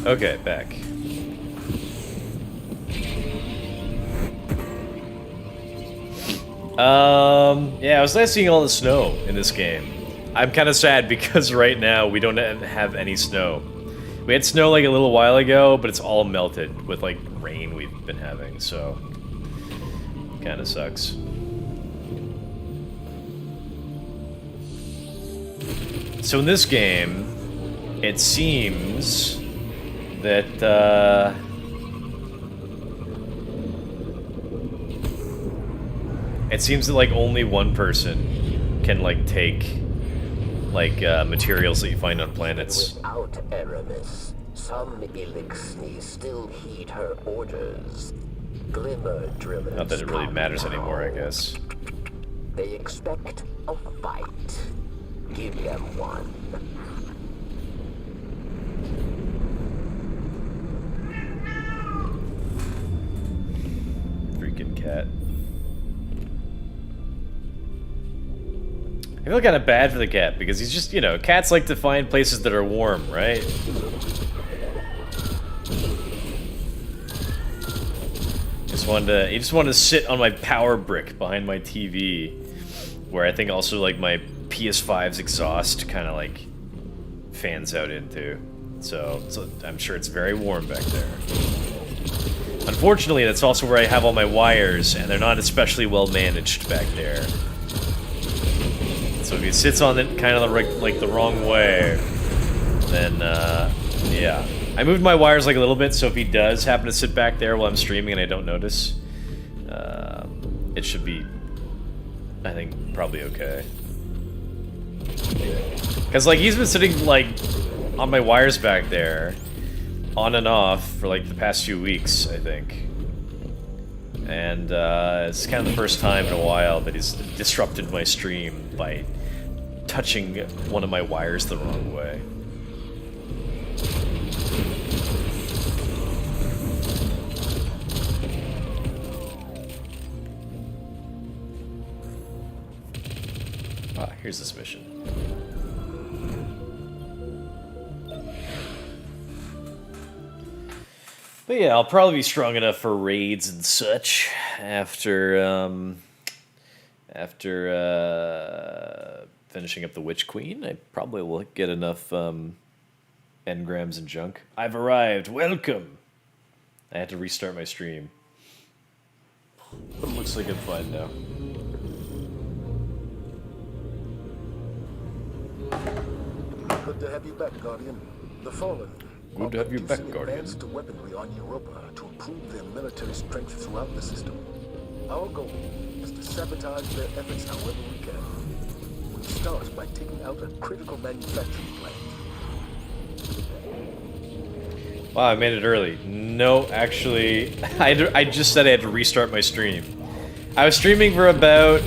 Okay, back. Yeah, it was nice seeing all the snow in this game. I'm kind of sad because right now we don't have any snow. We had snow like a little while ago, but it's all melted with like rain we've been having, so kind of sucks. So in this game, it seems that like only one person can like take like materials that you find on planets. Without Aramis, some Elixni still heed her orders. Glimmer drillers. Not that it really matters anymore, I guess. They expect a fight. Give them one. Freaking cat. I feel kind of bad for the cat because he's just, you know, cats like to find places that are warm, right? He just wanted to sit on my power brick behind my TV, where I think also like my PS5's exhaust kind of like fans out into. So I'm sure it's very warm back there. Unfortunately, that's also where I have all my wires, and they're not especially well managed back there. So if he sits on it kind of like the wrong way, then yeah. I moved my wires like a little bit, so if he does happen to sit back there while I'm streaming and I don't notice, it should be, I think, probably okay. Because like he's been sitting like on my wires back there, on and off for like the past few weeks, I think. And it's kind of the first time in a while that he's disrupted my stream by touching one of my wires the wrong way. Ah, here's this mission. But yeah, I'll probably be strong enough for raids and such after finishing up the Witch Queen. I probably will get enough engrams and junk. I've arrived. Welcome. I had to restart my stream. But it looks like I'm fine now. Good to have you back, Guardian. The Fallen. Good to have you back, Guardian. Advanced weaponry on Europa to improve their military strength throughout the system. Our goal is to sabotage their efforts however we can. We start by taking out a critical manufacturing plant. Wow, I made it early. No, actually, I just said I had to restart my stream. I was streaming for about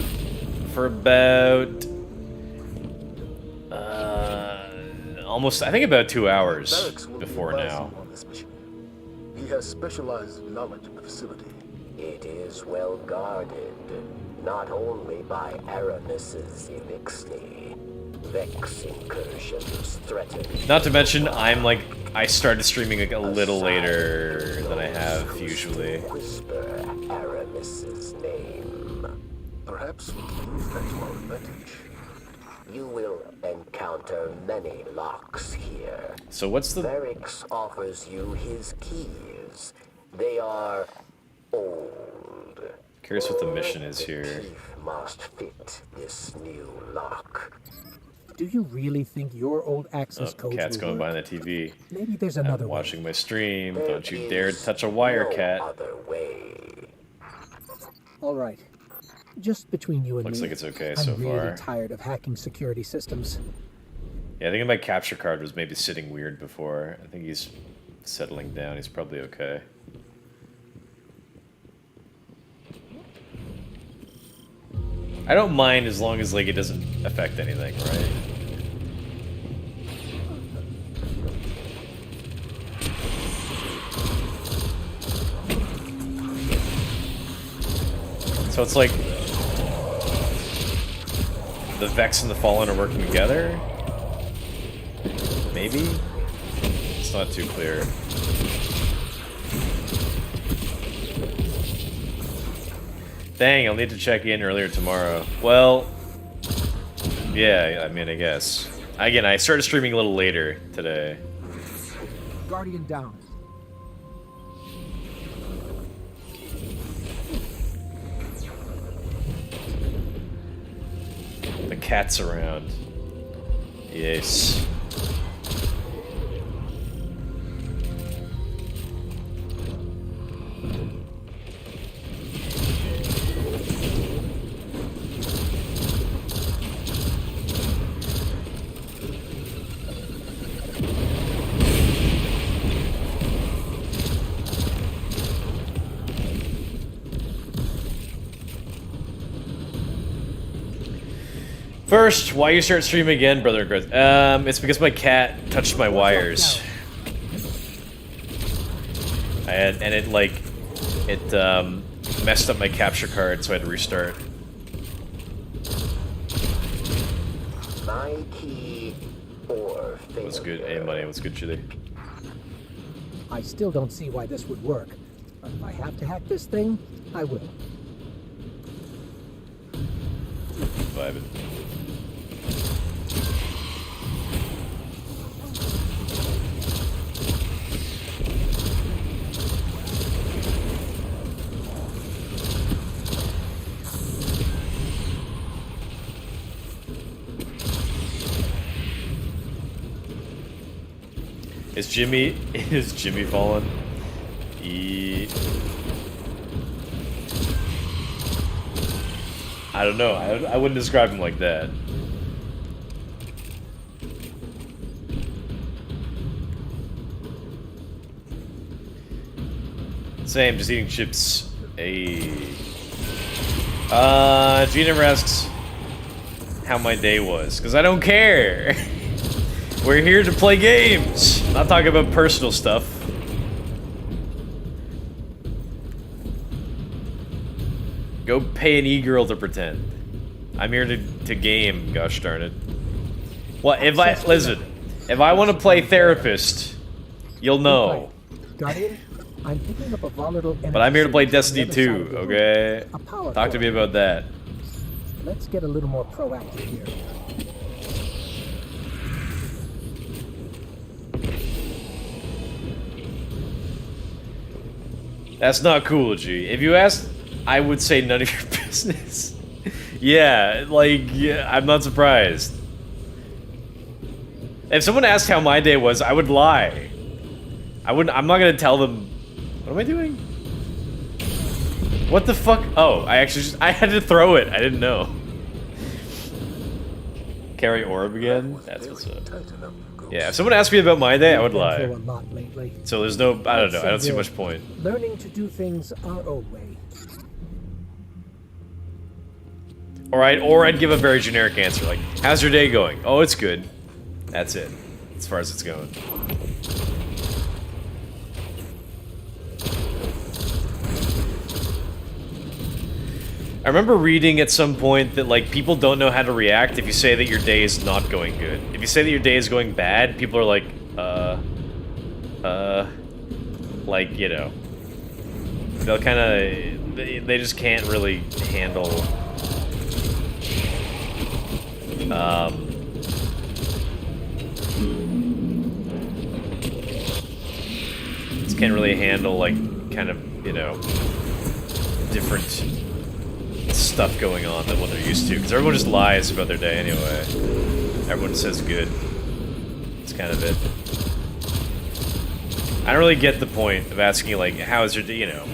almost, I think about 2 hours before now. On this mission. He has specialized knowledge of the facility. It is well guarded, not only by Aramis's Elixni. Vex incursions threaten. Not to mention, I started streaming like a little later than I have usually. Whisper Aramis's name. Perhaps we can use that to our advantage. You will encounter many locks here. So what's the... Verix offers you his keys. They are old. Curious what the mission is here. The teeth must fit this new lock. Do you really think your old access codes Cat's will going work? behind the TV. Maybe there's another I'm way. watching my stream. There Don't you dare is touch a wire, no Cat. other way. All right. Just between you and Looks me, like it's okay I'm so really far. tired of hacking security systems. Yeah, I think my capture card was maybe sitting weird before. I think he's settling down. He's probably okay. I don't mind as long as like it doesn't affect anything, right? So it's like the Vex and the Fallen are working together? Maybe? It's not too clear. Dang, I'll need to check in earlier tomorrow. Well, yeah, I mean, I guess. Again, I started streaming a little later today. Guardian down. The cat's around. Yes. First, why you start streaming again, Brother Growth? It's because my cat touched my wires. And it, like, messed up my capture card, so I had to restart. My key or failure. What's good? Hey, money, what's good, Chili? I still don't see why this would work. But if I have to hack this thing, I will. Vibing. Is Jimmy fallen? I don't know. I wouldn't describe him like that. Same, just eating chips. Gina asks how my day was, because I don't care. We're here to play games, not talk about personal stuff. Go pay an e-girl to pretend. I'm here to game, gosh darn it. Well, if I want to play therapist, you'll know. Guardian, I'm picking up a volatile energy. But I'm here to play signal Destiny from the other 2, side of the okay? room. A power Talk to me cord. about that. Let's get a little more proactive here. That's not cool, G. If you asked, I would say none of your business. Yeah, like, yeah, I'm not surprised. If someone asked how my day was, I would lie. I'm not gonna tell them. What am I doing? What the fuck? Oh, I had to throw it. I didn't know. Carry orb again? That's what's up. Yeah, if someone asked me about my day, I would Been lie. through a lot lately. So there's no, I don't know, I don't see much point. Learning to do things our own way. Or I'd give a very generic answer, like, how's your day going? Oh, it's good. That's it, as far as it's going. I remember reading at some point that, like, people don't know how to react if you say that your day is not going good. If you say that your day is going bad, people are like, like, you know. They'll kind of, they just can't really handle, just can't really handle, like, kind of, you know, different stuff going on than what they're used to, because everyone just lies about their day anyway. Everyone says good. It's kind of it. I don't really get the point of asking, like, how's your day, you know.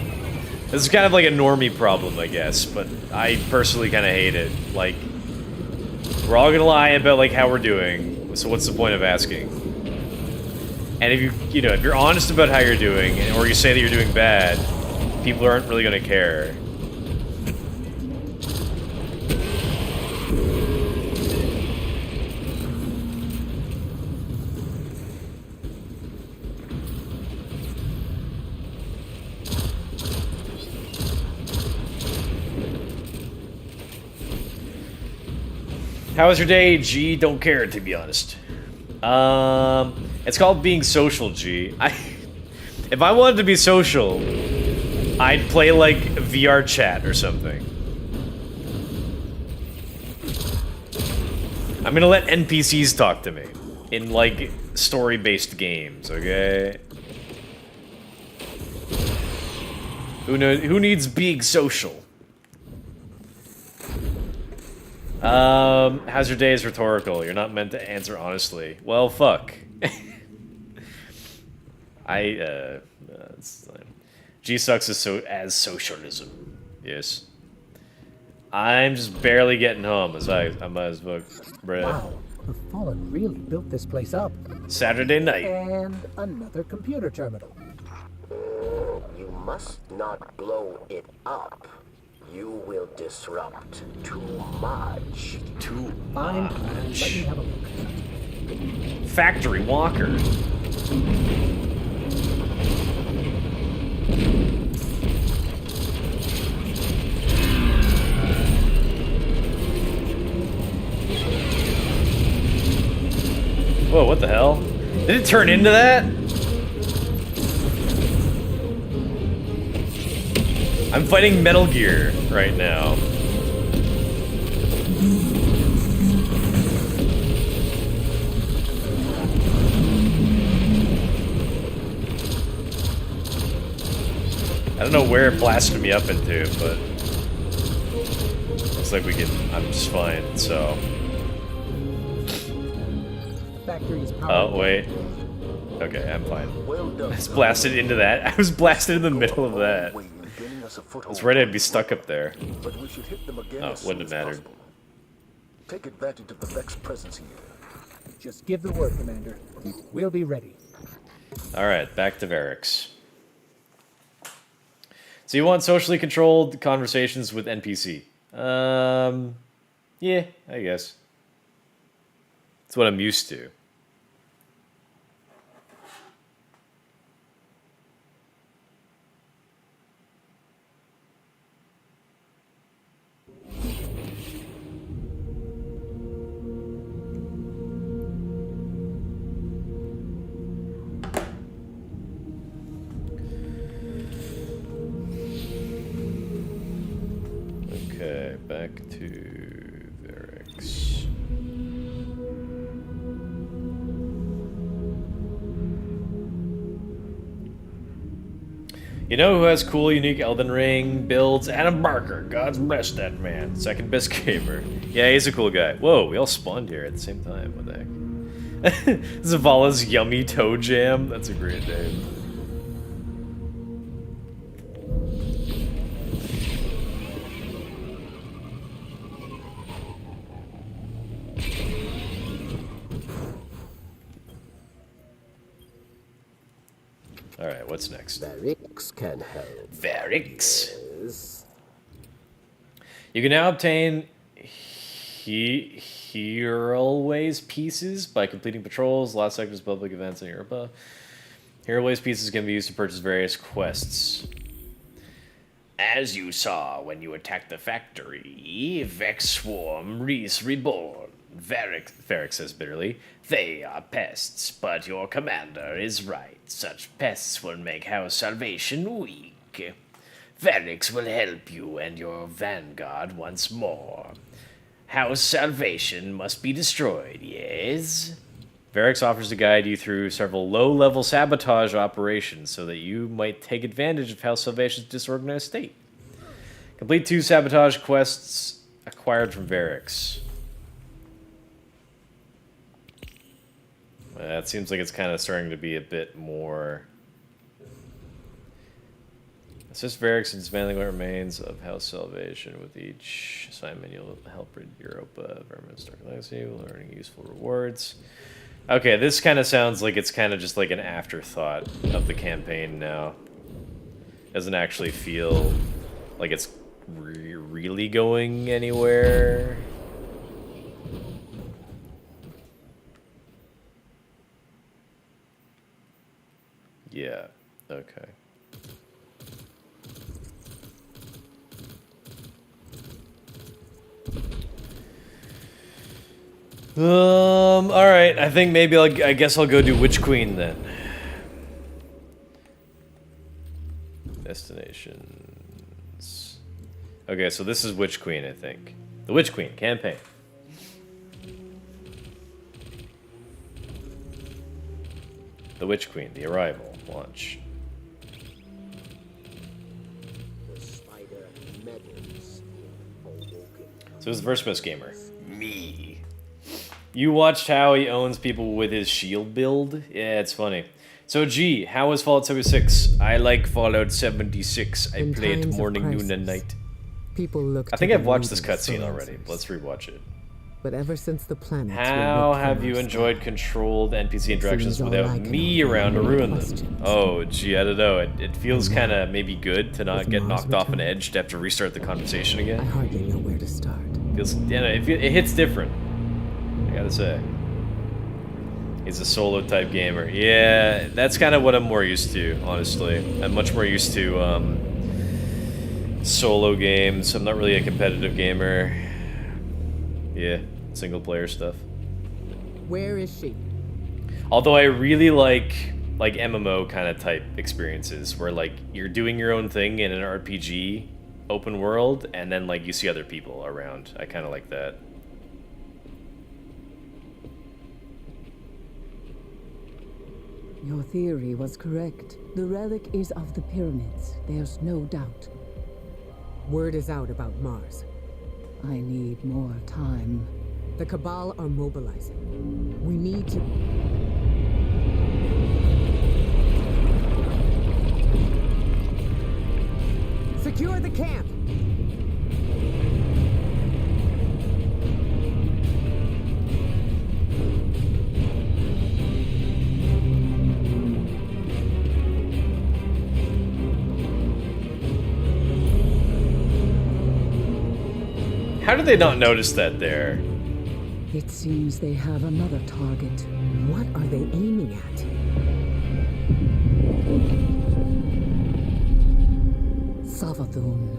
This is kind of like a normie problem, I guess, but I personally kind of hate it. Like, we're all gonna lie about, like, how we're doing, so what's the point of asking? And if you know, if you're honest about how you're doing, or you say that you're doing bad, people aren't really gonna care. How was your day, G? Don't care, to be honest. It's called being social, G. If I wanted to be social, I'd play, like, VR chat or something. I'm gonna let NPCs talk to me in like story-based games, okay? Who needs being social? How's your day is rhetorical. You're not meant to answer honestly. Well, fuck. That's fine. G sucks as socialism. Yes. I'm just barely getting home as I might as well. Bruh. Wow, the Fallen really built this place up. Saturday night. And another computer terminal. You must not blow it up. You will disrupt too much. Too Fine, let much. me have a look. Factory Walker. Whoa, what the hell? Did it turn into that? I'm fighting Metal Gear right now. I don't know where it blasted me up into, but looks like I'm just fine, so. Factory's power. Oh, wait. Okay, I'm fine. Well done. I was blasted into that. I was blasted in the middle of that. Way in gaining us a I foothold. was ready to be stuck up there. But we should hit them again Oh, as wouldn't soon have as mattered. possible. Take advantage of the Vex presence here. Just give the word, Commander. We'll be ready. Alright, back to Varix. So you want socially controlled conversations with NPC? Yeah, I guess. That's what I'm used to. Okay, back to Varix. You know who has cool, unique Elden Ring builds? Adam Barker. God's bless that man. Second best gamer. Yeah, he's a cool guy. Whoa, we all spawned here at the same time. What the heck? Zavala's Yummy Toe Jam. That's a great name. Alright, what's next? Varix can help. Varix. Yes. You can now obtain Heroways pieces by completing patrols, lost sectors, public events in Europa. Heroways pieces can be used to purchase various quests. As you saw when you attacked the factory, Vex Swarm is reborn. Varix says bitterly, they are pests, but your commander is right. Such pests will make House Salvation weak. Varix will help you and your vanguard once more. House Salvation must be destroyed, yes? Varix offers to guide you through several low-level sabotage operations so that you might take advantage of House Salvation's disorganized state. Complete 2 sabotage quests acquired from Varix. It seems like it's kind of starting to be a bit more... Assist Varix in dismantling what remains of House Salvation. With each assignment, you'll help rid Europa, Vermin's Dark Legacy, learning useful rewards. Okay, this kind of sounds like it's kind of just like an afterthought of the campaign now. Doesn't actually feel like it's really going anywhere. Yeah, okay. Alright, I think maybe I guess I'll go do Witch Queen then. Destinations. Okay, so this is Witch Queen, I think. The Witch Queen campaign. The Witch Queen, The Arrival, launch. The spider meddles in awoken. So who's the first most gamer? Me. You watched how he owns people with his shield build? Yeah, it's funny. So G, how was Fallout 76? I like Fallout 76. I In play it times of morning, noon, and crisis, night. People look I to think the I've watched this leaders for cutscene already. answers. Let's rewatch it. But ever since the planets were How ripped from have our you sky, enjoyed controlled NPC interactions seems all without I can me offer around to are ruin them? questions. Oh, gee, I don't know. It feels And now, kind of maybe good to not with get Mars knocked off an returned, edge to have to restart the conversation I again. hardly know where to start. Feels, you know, it hits different. I gotta say. He's a solo type gamer. Yeah, that's kind of what I'm more used to, honestly. I'm much more used to solo games. I'm not really a competitive gamer. Yeah, single player stuff. Where is she? Although I really like MMO kind of type experiences where like you're doing your own thing in an RPG open world and then like you see other people around. I kind of like that. Your theory was correct. The relic is of the pyramids. There's no doubt. Word is out about Mars. I need more time. The Cabal are mobilizing. We need to... Secure the camp! How did they not notice that there? It seems they have another target. What are they aiming at? Savathun.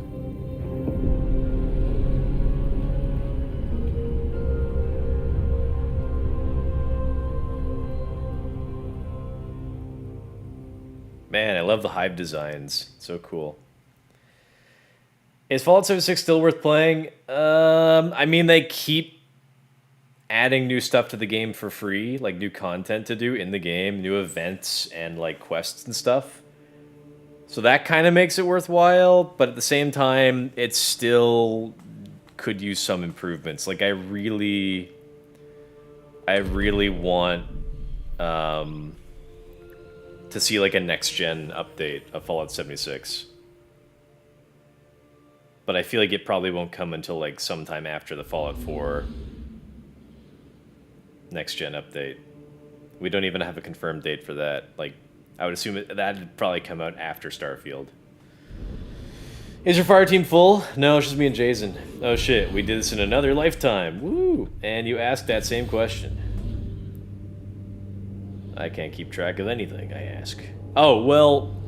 Man, I love the hive designs. So cool. Is Fallout 76 still worth playing? I mean, they keep adding new stuff to the game for free, like new content to do in the game, new events and like quests and stuff. So that kind of makes it worthwhile, but at the same time, it still could use some improvements. Like I really want to see like a next gen update of Fallout 76. But I feel like it probably won't come until like sometime after the Fallout 4 next gen update. We don't even have a confirmed date for that. Like, I would assume that'd probably come out after Starfield. Is your fire team full? No, it's just me and Jason. Oh shit, we did this in another lifetime. Woo! And you asked that same question. I can't keep track of anything I ask. Oh, well,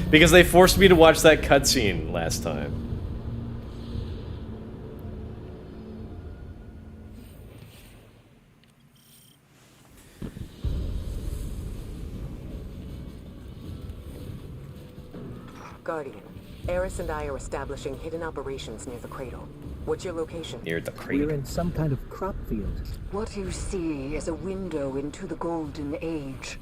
because they forced me to watch that cutscene last time. Guardian, Eris and I are establishing hidden operations near the cradle. What's your location? Near the We're cradle. in some kind of crop field. What you see is a window into the Golden Age.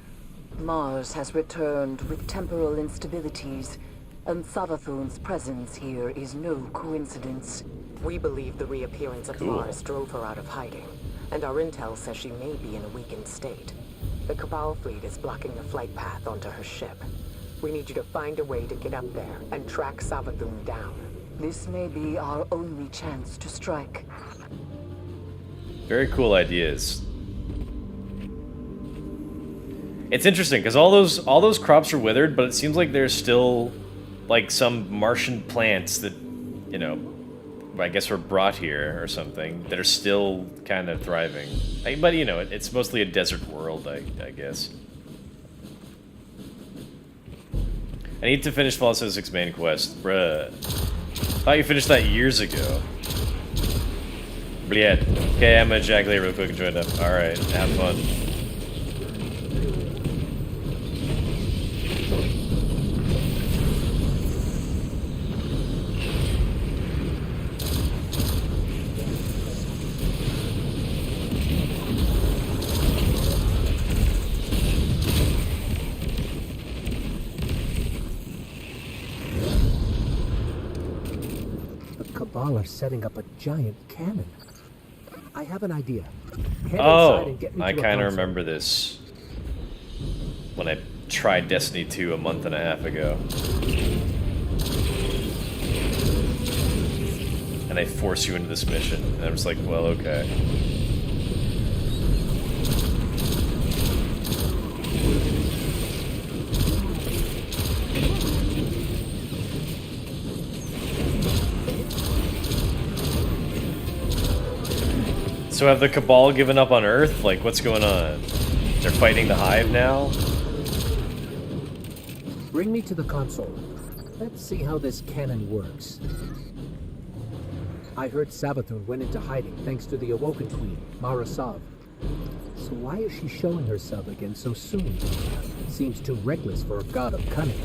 Mars has returned with temporal instabilities, and Savathun's presence here is no coincidence. We believe the reappearance of Cool. Mars drove her out of hiding, and our intel says she may be in a weakened state. The Cabal fleet is blocking the flight path onto her ship. We need you to find a way to get up there and track Savathun down. This may be our only chance to strike. Very cool ideas. It's interesting because all those crops are withered, but it seems like there's still like some Martian plants that, you know, I guess were brought here or something that are still kind of thriving. But you know, it's mostly a desert world, I guess. I need to finish Fallout 76 main quest, bruh. Thought you finished that years ago. Bliet. Okay, I'm gonna ejaculate real quick and join up. Alright, have fun. Cabal are setting up a giant cannon. I have an idea. Head inside Oh, and get me I to a kind of console. remember this when I tried Destiny 2 a month and a half ago. And they force you into this mission, and I was like, well, okay. So have the Cabal given up on Earth? Like, what's going on? They're fighting the Hive now? Bring me to the console. Let's see how this cannon works. I heard Savathun went into hiding thanks to the Awoken Queen, Mara Sov. So why is she showing herself again so soon? Seems too reckless for a god of cunning.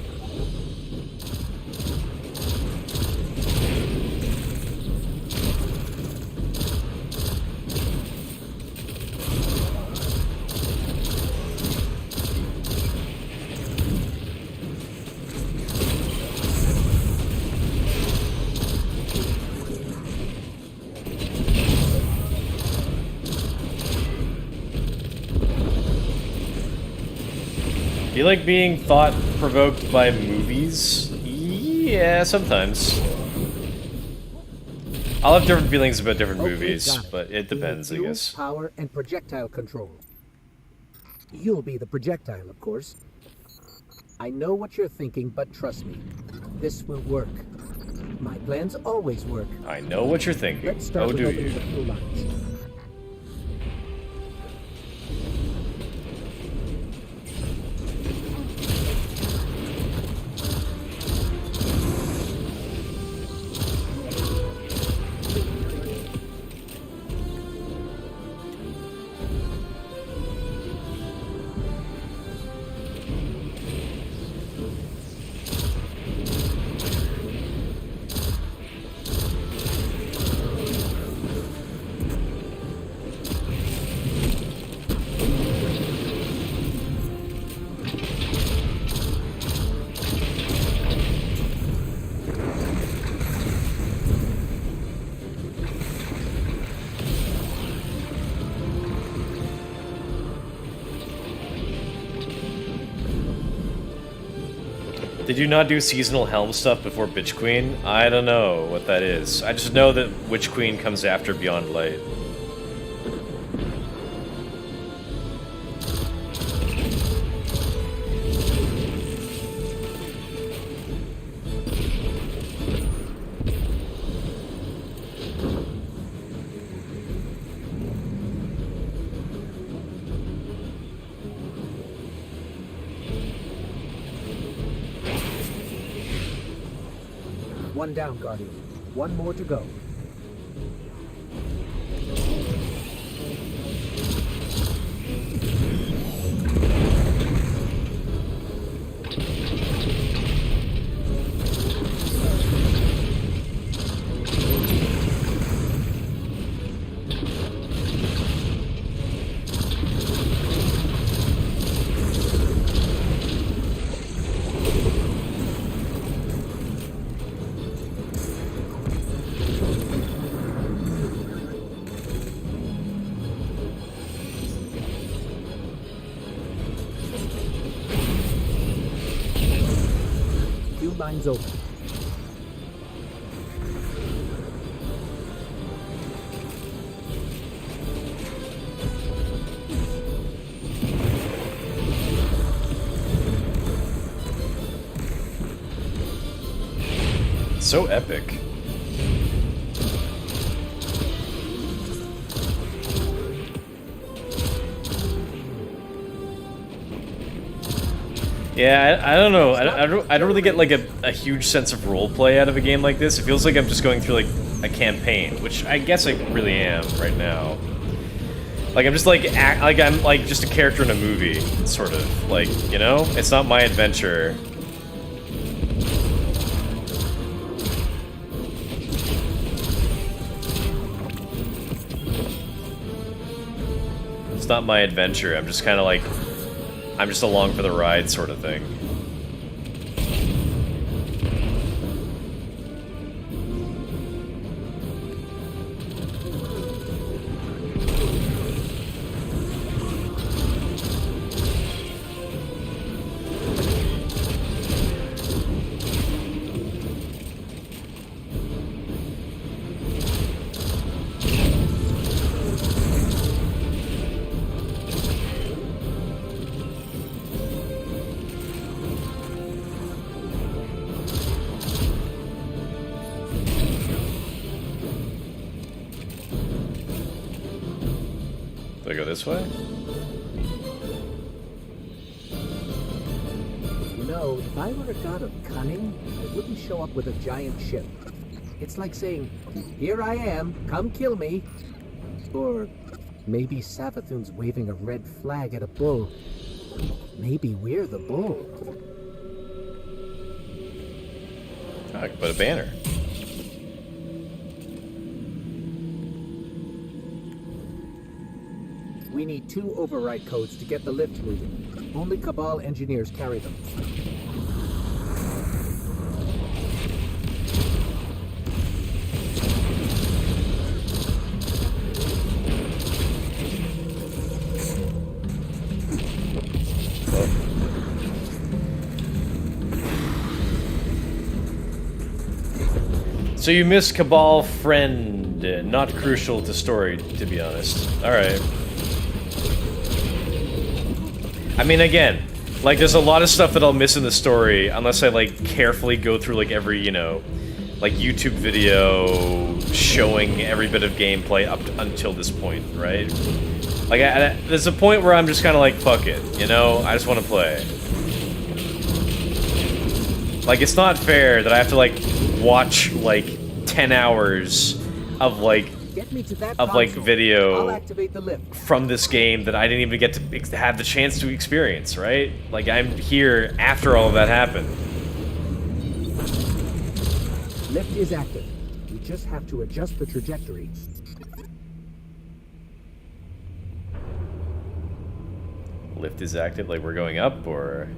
Do you like being thought-provoked by movies? Yeah, sometimes. I'll have different feelings about different Okay, movies, got it. but it depends, I Fuel, guess. Power and projectile control. You'll be the projectile, of course. I know what you're thinking, but trust me, this will work. My plans always work. I know what you're thinking. Let's start Oh, with do opening you? the fuel lines. Did you not do seasonal helm stuff before Bitch Queen? I don't know what that is. I just know that Witch Queen comes after Beyond Light. One down, Guardian. One more to go. Fuel lines open. So epic. Yeah, I don't know. I don't really get like a huge sense of roleplay out of a game like this. It feels like I'm just going through like a campaign, which I guess I really am right now. Like I'm just like I'm like just a character in a movie, sort of. Like, you know, it's not my adventure. It's not my adventure. I'm just kind of like, I'm just along for the ride sort of thing. Do I go this way? You know, if I were a god of cunning, I wouldn't show up with a giant ship. It's like saying, here I am, come kill me. Or maybe Savathun's waving a red flag at a bull. Maybe we're the bull. Oh, I can put a banner. We need 2 override codes to get the lift moving. Only Cabal engineers carry them. So you miss Cabal friend, not crucial to story, to be honest. Alright. I mean, again, like, there's a lot of stuff that I'll miss in the story unless I, like, carefully go through, like, every, you know, like, YouTube video showing every bit of gameplay up until this point, right? Like, there's a point where I'm just kind of like, fuck it, you know? I just want to play. Like, it's not fair that I have to, like, watch, like, 10 hours of, like, video I'll activate the lift. from this game that I didn't even get to have the chance to experience, right? Like, I'm here after all of that happened. Lift is active. We just have to adjust the trajectory. Lift is active, like we're going up, or...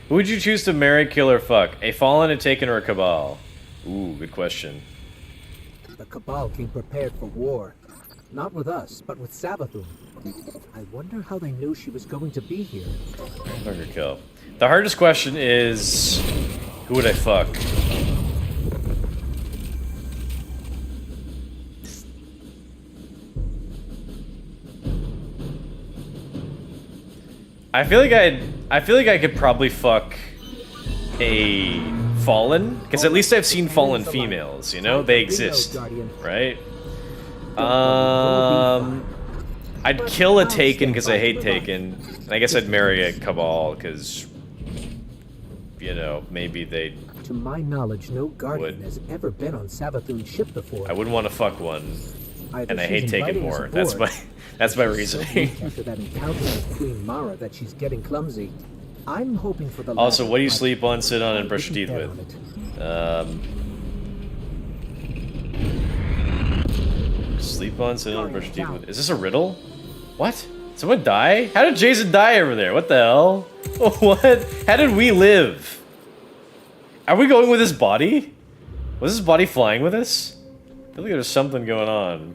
Who would you choose to marry, kill, or fuck? A Fallen, a Taken, or a Cabal? Ooh, good question. The Cabal came prepared for war. Not with us, but with Savathun. I wonder how they knew she was going to be here. Fuck or kill. The hardest question is... Who would I fuck? I feel like I could probably fuck a Fallen, because at least I've seen Fallen females, you know? They exist, right? I'd kill a Taken because I hate Taken, and I guess I'd marry a Cabal because, you know, maybe they'd... To my knowledge, no Guardian has ever been on Savathun's ship before. I wouldn't want to fuck one, Either and I she's hate Taken inviting us more. aboard, That's my reasoning. After that encounter with Queen Mara that she's getting clumsy. I'm hoping for the Also, latter, what do you but sleep on, sit on, and brush your we teeth can with? bet on it. Sleep on, sit on, and brush your teeth with. Is this a riddle? What? Someone die? How did Jason die over there? What the hell? What? How did we live? Are we going with his body? Was his body flying with us? I feel like there's something going on.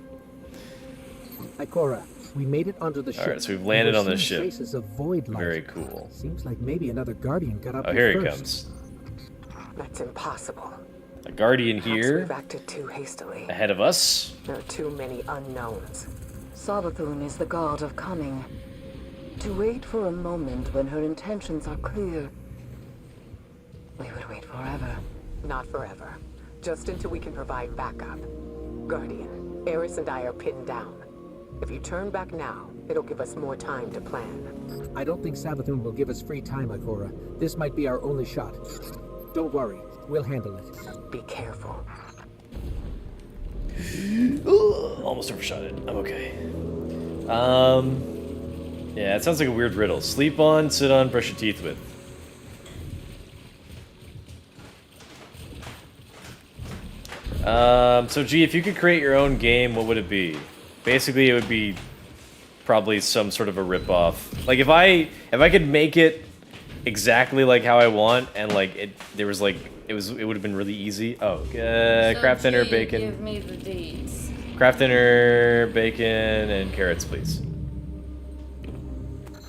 Ikora, we made it onto the ship. Alright, so we've landed and on we're this seeing ship. traces of void light. Very cool. Seems like maybe another Guardian got up Oh, here here he first. comes. That's impossible. A Guardian Perhaps here, we've acted too hastily. ahead of us. There are too many unknowns. Savathun is the god of cunning. To wait for a moment when her intentions are clear, we would wait forever. Not forever. Just until we can provide backup. Guardian, Eris and I are pinned down. If you turn back now, it'll give us more time to plan. I don't think Savathun will give us free time, Ikora. This might be our only shot. Don't worry, we'll handle it. Be careful. Almost overshot it. I'm okay. Yeah, it sounds like a weird riddle. Sleep on, sit on, brush your teeth with. So gee, if you could create your own game, what would it be? Basically, it would be probably some sort of a rip-off. Like, if I could make it exactly like how I want, and like it would have been really easy. Oh, craft dinner, bacon. Give me the deeds. Craft dinner, bacon, and carrots, please.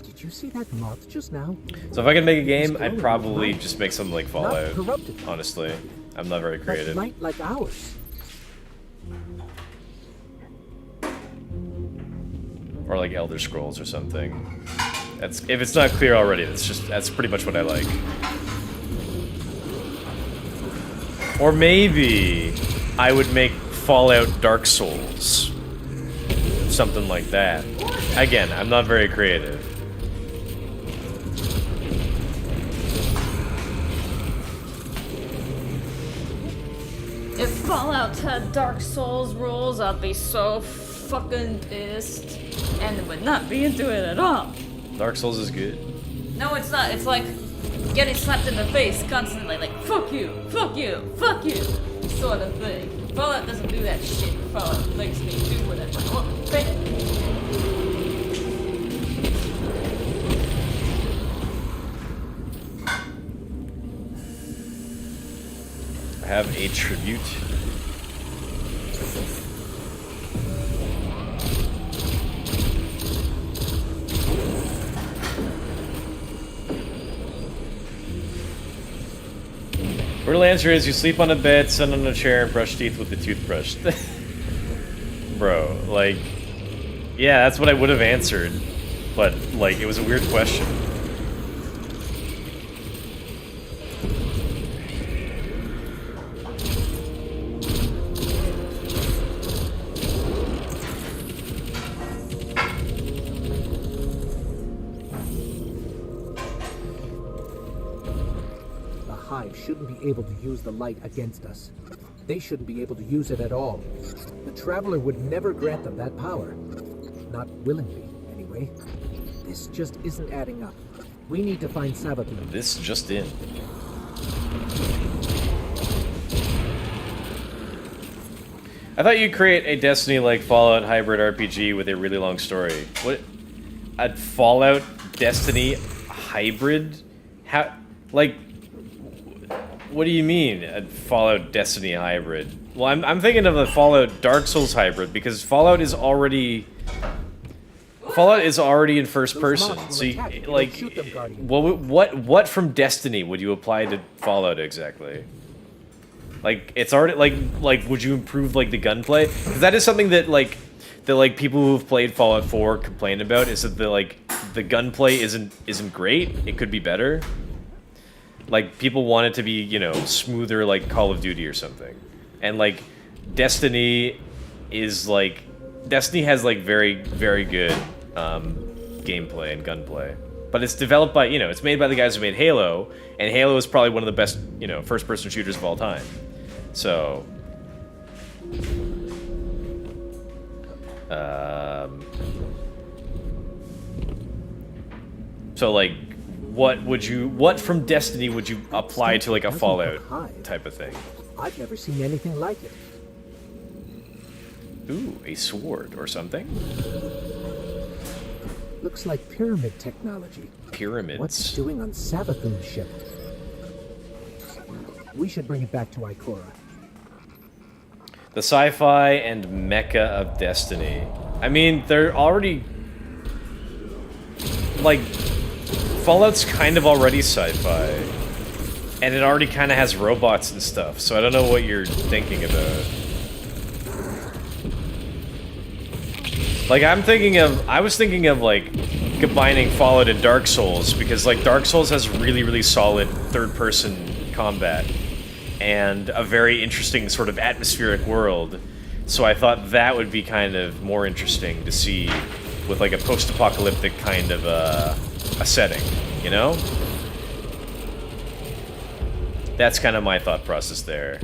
Did you see that moth just now? So if I could make a game, I'd probably just make something like Fallout. Not corrupted. Honestly, I'm not very That creative. light like ours. or like Elder Scrolls or something. That's if it's not clear already. That's pretty much what I like. Or maybe I would make Fallout Dark Souls, something like that. Again, I'm not very creative. If Fallout had Dark Souls rules, I'd be so fucking pissed. And would not be into it at all. Dark Souls is good. No, it's not. It's like getting slapped in the face constantly, like, fuck you, fuck you, fuck you, sort of thing. Fallout doesn't do that shit. Fallout makes me do whatever I want. I have a tribute. Real answer is you sleep on a bed, sit on a chair, and brush teeth with the toothbrush. Bro, like, yeah, that's what I would have answered, but like, it was a weird question. Shouldn't be able to use the light against us. They shouldn't be able to use it at all. The Traveler would never grant them that power. Not willingly, anyway. This just isn't adding up. We need to find Savathun. This just in. I thought you'd create a Destiny-like Fallout hybrid RPG with a really long story. What? A Fallout Destiny hybrid? How? Like... What do you mean, a Fallout Destiny hybrid? Well, I'm thinking of a Fallout Dark Souls hybrid, because Fallout is already in first person. So, you, like, what from Destiny would you apply to Fallout exactly? Like, it's already like would you improve like the gunplay? Because that is something that like people who've played Fallout 4 complain about, is that the gunplay isn't great. It could be better. Like, people want it to be, you know, smoother like Call of Duty or something. And, like, Destiny is, like... Destiny has, like, very, very good gameplay and gunplay. But it's developed by, you know, it's made by the guys who made Halo, and Halo is probably one of the best, you know, first-person shooters of all time. So... So, like... What from Destiny would you apply to like a Fallout type of thing? I've never seen anything like it. Ooh, a sword or something? Looks like pyramid technology. Pyramids? What's it doing on Savathun's ship? We should bring it back to Ikora. The sci-fi and mecha of Destiny. I mean, they're already... Like... Fallout's kind of already sci-fi, and it already kind of has robots and stuff, so I don't know what you're thinking about. Like, I was thinking of, like, combining Fallout and Dark Souls, because, like, Dark Souls has really, really solid third-person combat, and a very interesting sort of atmospheric world, so I thought that would be kind of more interesting to see with, like, a post-apocalyptic kind of, a setting, you know? That's kind of my thought process there.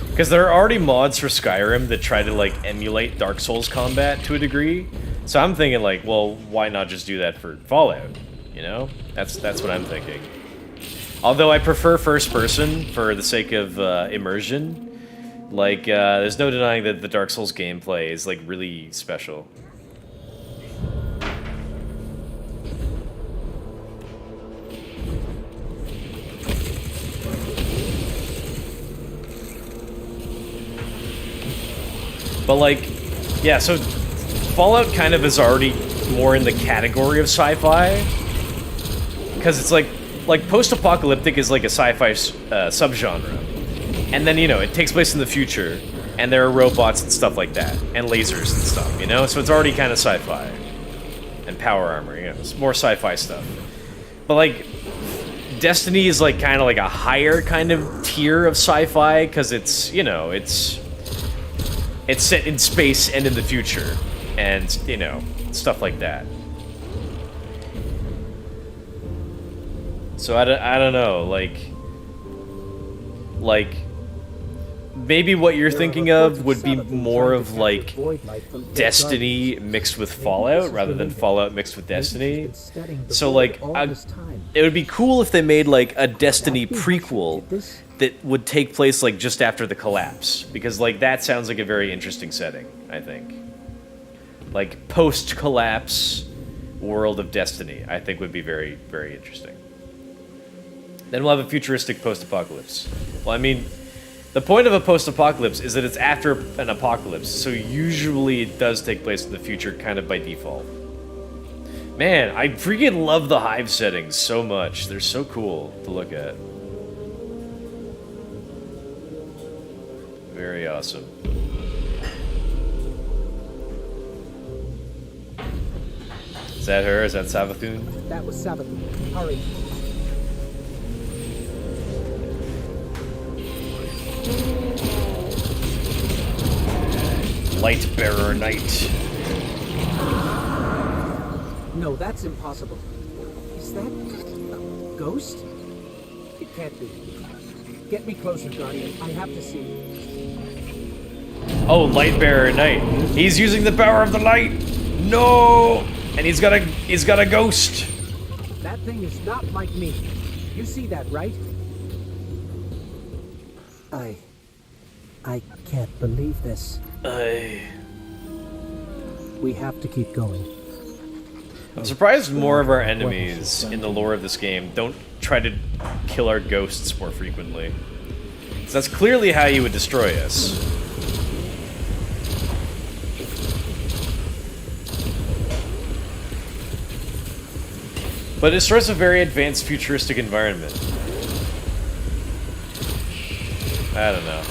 Because there are already mods for Skyrim that try to, like, emulate Dark Souls combat to a degree. So I'm thinking, like, well, why not just do that for Fallout, you know? That's what I'm thinking. Although I prefer first person for the sake of immersion. Like, there's no denying that the Dark Souls gameplay is, like, really special. But, like, yeah, so Fallout kind of is already more in the category of sci-fi. Because it's like post-apocalyptic is like a sci-fi subgenre. And then, you know, it takes place in the future, and there are robots and stuff like that, and lasers and stuff, you know? So it's already kind of sci-fi. And power armor, you know, it's more sci-fi stuff. But, like, Destiny is, like, kind of like a higher kind of tier of sci-fi, because it's, you know, it's set in space and in the future, and, you know, stuff like that. So I don't know, like, maybe what you're thinking of would be more of, like, Destiny mixed with Fallout, rather than Fallout mixed with Destiny. So, like, it would be cool if they made, like, a Destiny prequel that would take place, like, just after the collapse. Because, like, that sounds like a very interesting setting, I think. Like, post-collapse world of Destiny, I think would be very, very interesting. Then we'll have a futuristic post-apocalypse. Well, I mean, the point of a post-apocalypse is that it's after an apocalypse, so usually it does take place in the future kind of by default. Man, I freaking love the Hive settings so much. They're so cool to look at. Very awesome. Is that her? Is that Savathun? That was Savathun. Hurry. Lightbearer Knight. No, that's impossible. Is that a ghost? It can't be. Get me closer, Guardian. I have to see. Oh, Lightbearer Knight. He's using the power of the light. No! And he's got a ghost. That thing is not like me. You see that, right? I can't believe this. We have to keep going. I'm surprised more of our enemies in the lore of this game don't try to kill our ghosts more frequently. So that's clearly how you would destroy us. But it destroys a very advanced futuristic environment. I don't know.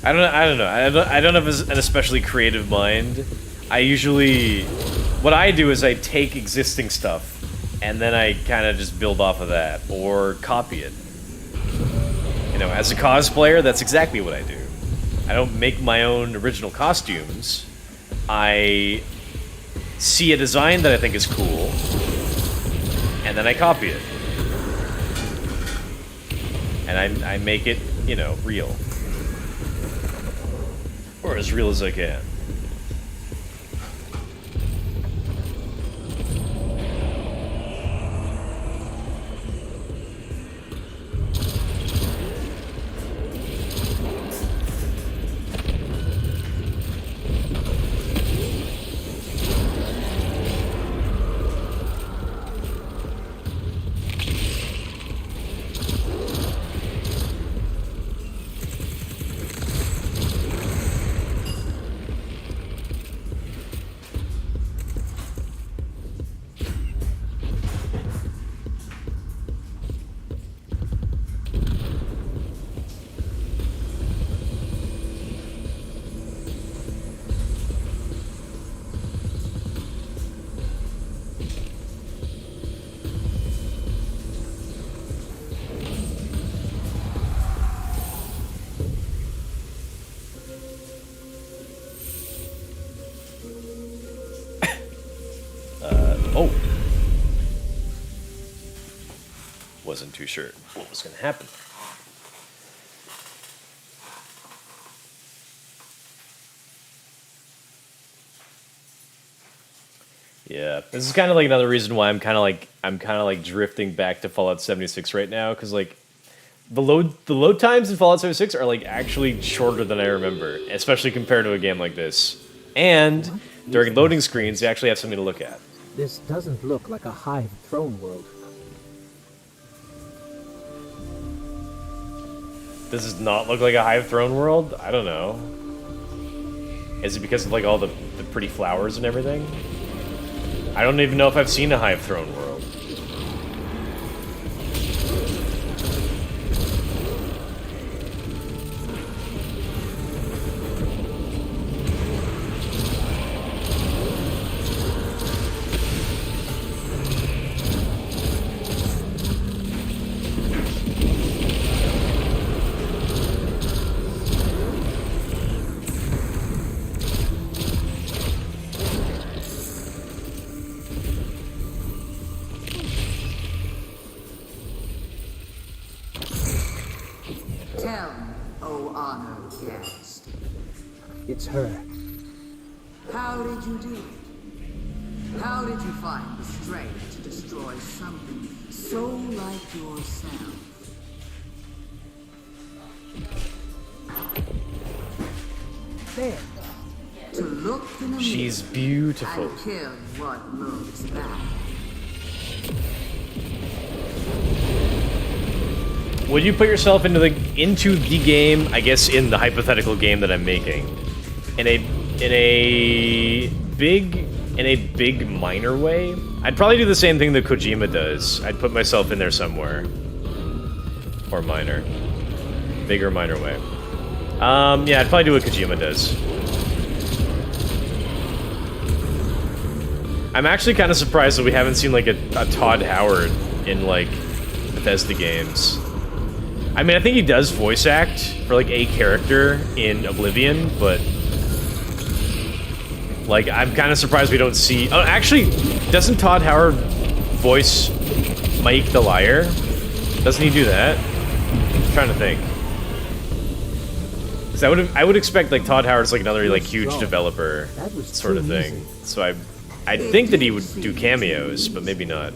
I don't know. I don't have an especially creative mind. What I do is I take existing stuff and then I kind of just build off of that or copy it. You know, as a cosplayer, that's exactly what I do. I don't make my own original costumes. I see a design that I think is cool, and then I copy it. And I make it, you know, real. Or as real as I can. Wasn't too sure what was going to happen. Yeah, this is kind of like another reason why I'm kind of like drifting back to Fallout 76 right now, because like the load times in Fallout 76 are like actually shorter than I remember, especially compared to a game like this. And during loading screens, you actually have something to look at. This doesn't look like a Hive throne world. Does this not look like a Hive throne world? I don't know. Is it because of like all the pretty flowers and everything? I don't even know if I've seen a Hive throne world. It's her. How did you do it? How did you find the strength to destroy something so like yourself? There. To look in the She's mirror beautiful. and kill what looks bad. Would you put yourself into the game, I guess in the hypothetical game that I'm making, in a big minor way? I'd probably do the same thing that Kojima does. I'd put myself in there somewhere. Or minor. Big or minor way. Yeah, I'd probably do what Kojima does. I'm actually kind of surprised that we haven't seen like a Todd Howard in like Bethesda games. I mean, I think he does voice act for like a character in Oblivion, but like I'm kind of surprised we don't see. Oh, actually, doesn't Todd Howard voice Mike the Liar? Doesn't he do that? I'm trying to think. 'Cause I would expect like Todd Howard's like another like huge developer sort of thing. So I'd think that he would do cameos, but maybe not.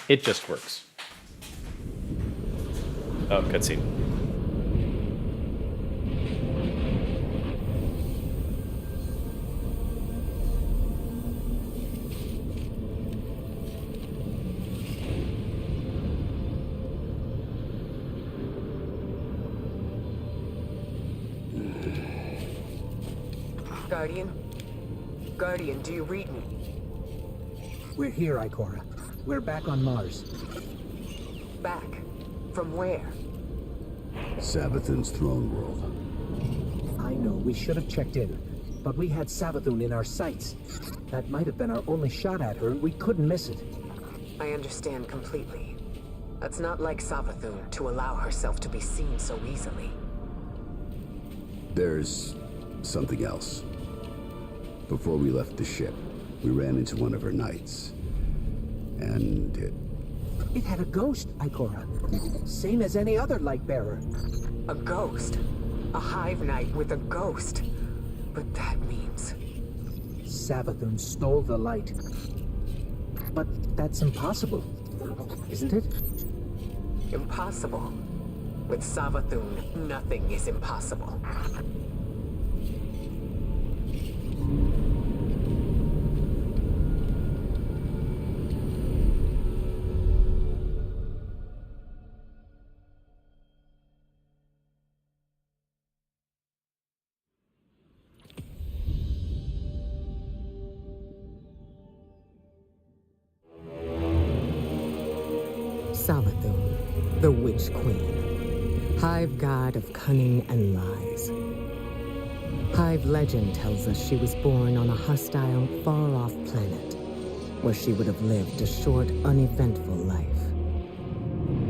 It just works. Oh, cutscene. Guardian? Guardian, do you read me? We're here, Ikora. We're back on Mars. Back? From where? Savathun's throne world. I know, we should have checked in, but we had Savathun in our sights. That might have been our only shot at her, and we couldn't miss it. I understand completely. It's not like Savathun to allow herself to be seen so easily. There's something else. Before we left the ship, we ran into one of her knights. And it had a ghost, Ikora. Same as any other light bearer. A ghost? A hive knight with a ghost? But that means... Savathun stole the light. But that's impossible, isn't it? Impossible? With Savathun, nothing is impossible. Savathun, the Witch Queen, Hive god of cunning and lies. Hive legend tells us she was born on a hostile, far-off planet, where she would have lived a short, uneventful life.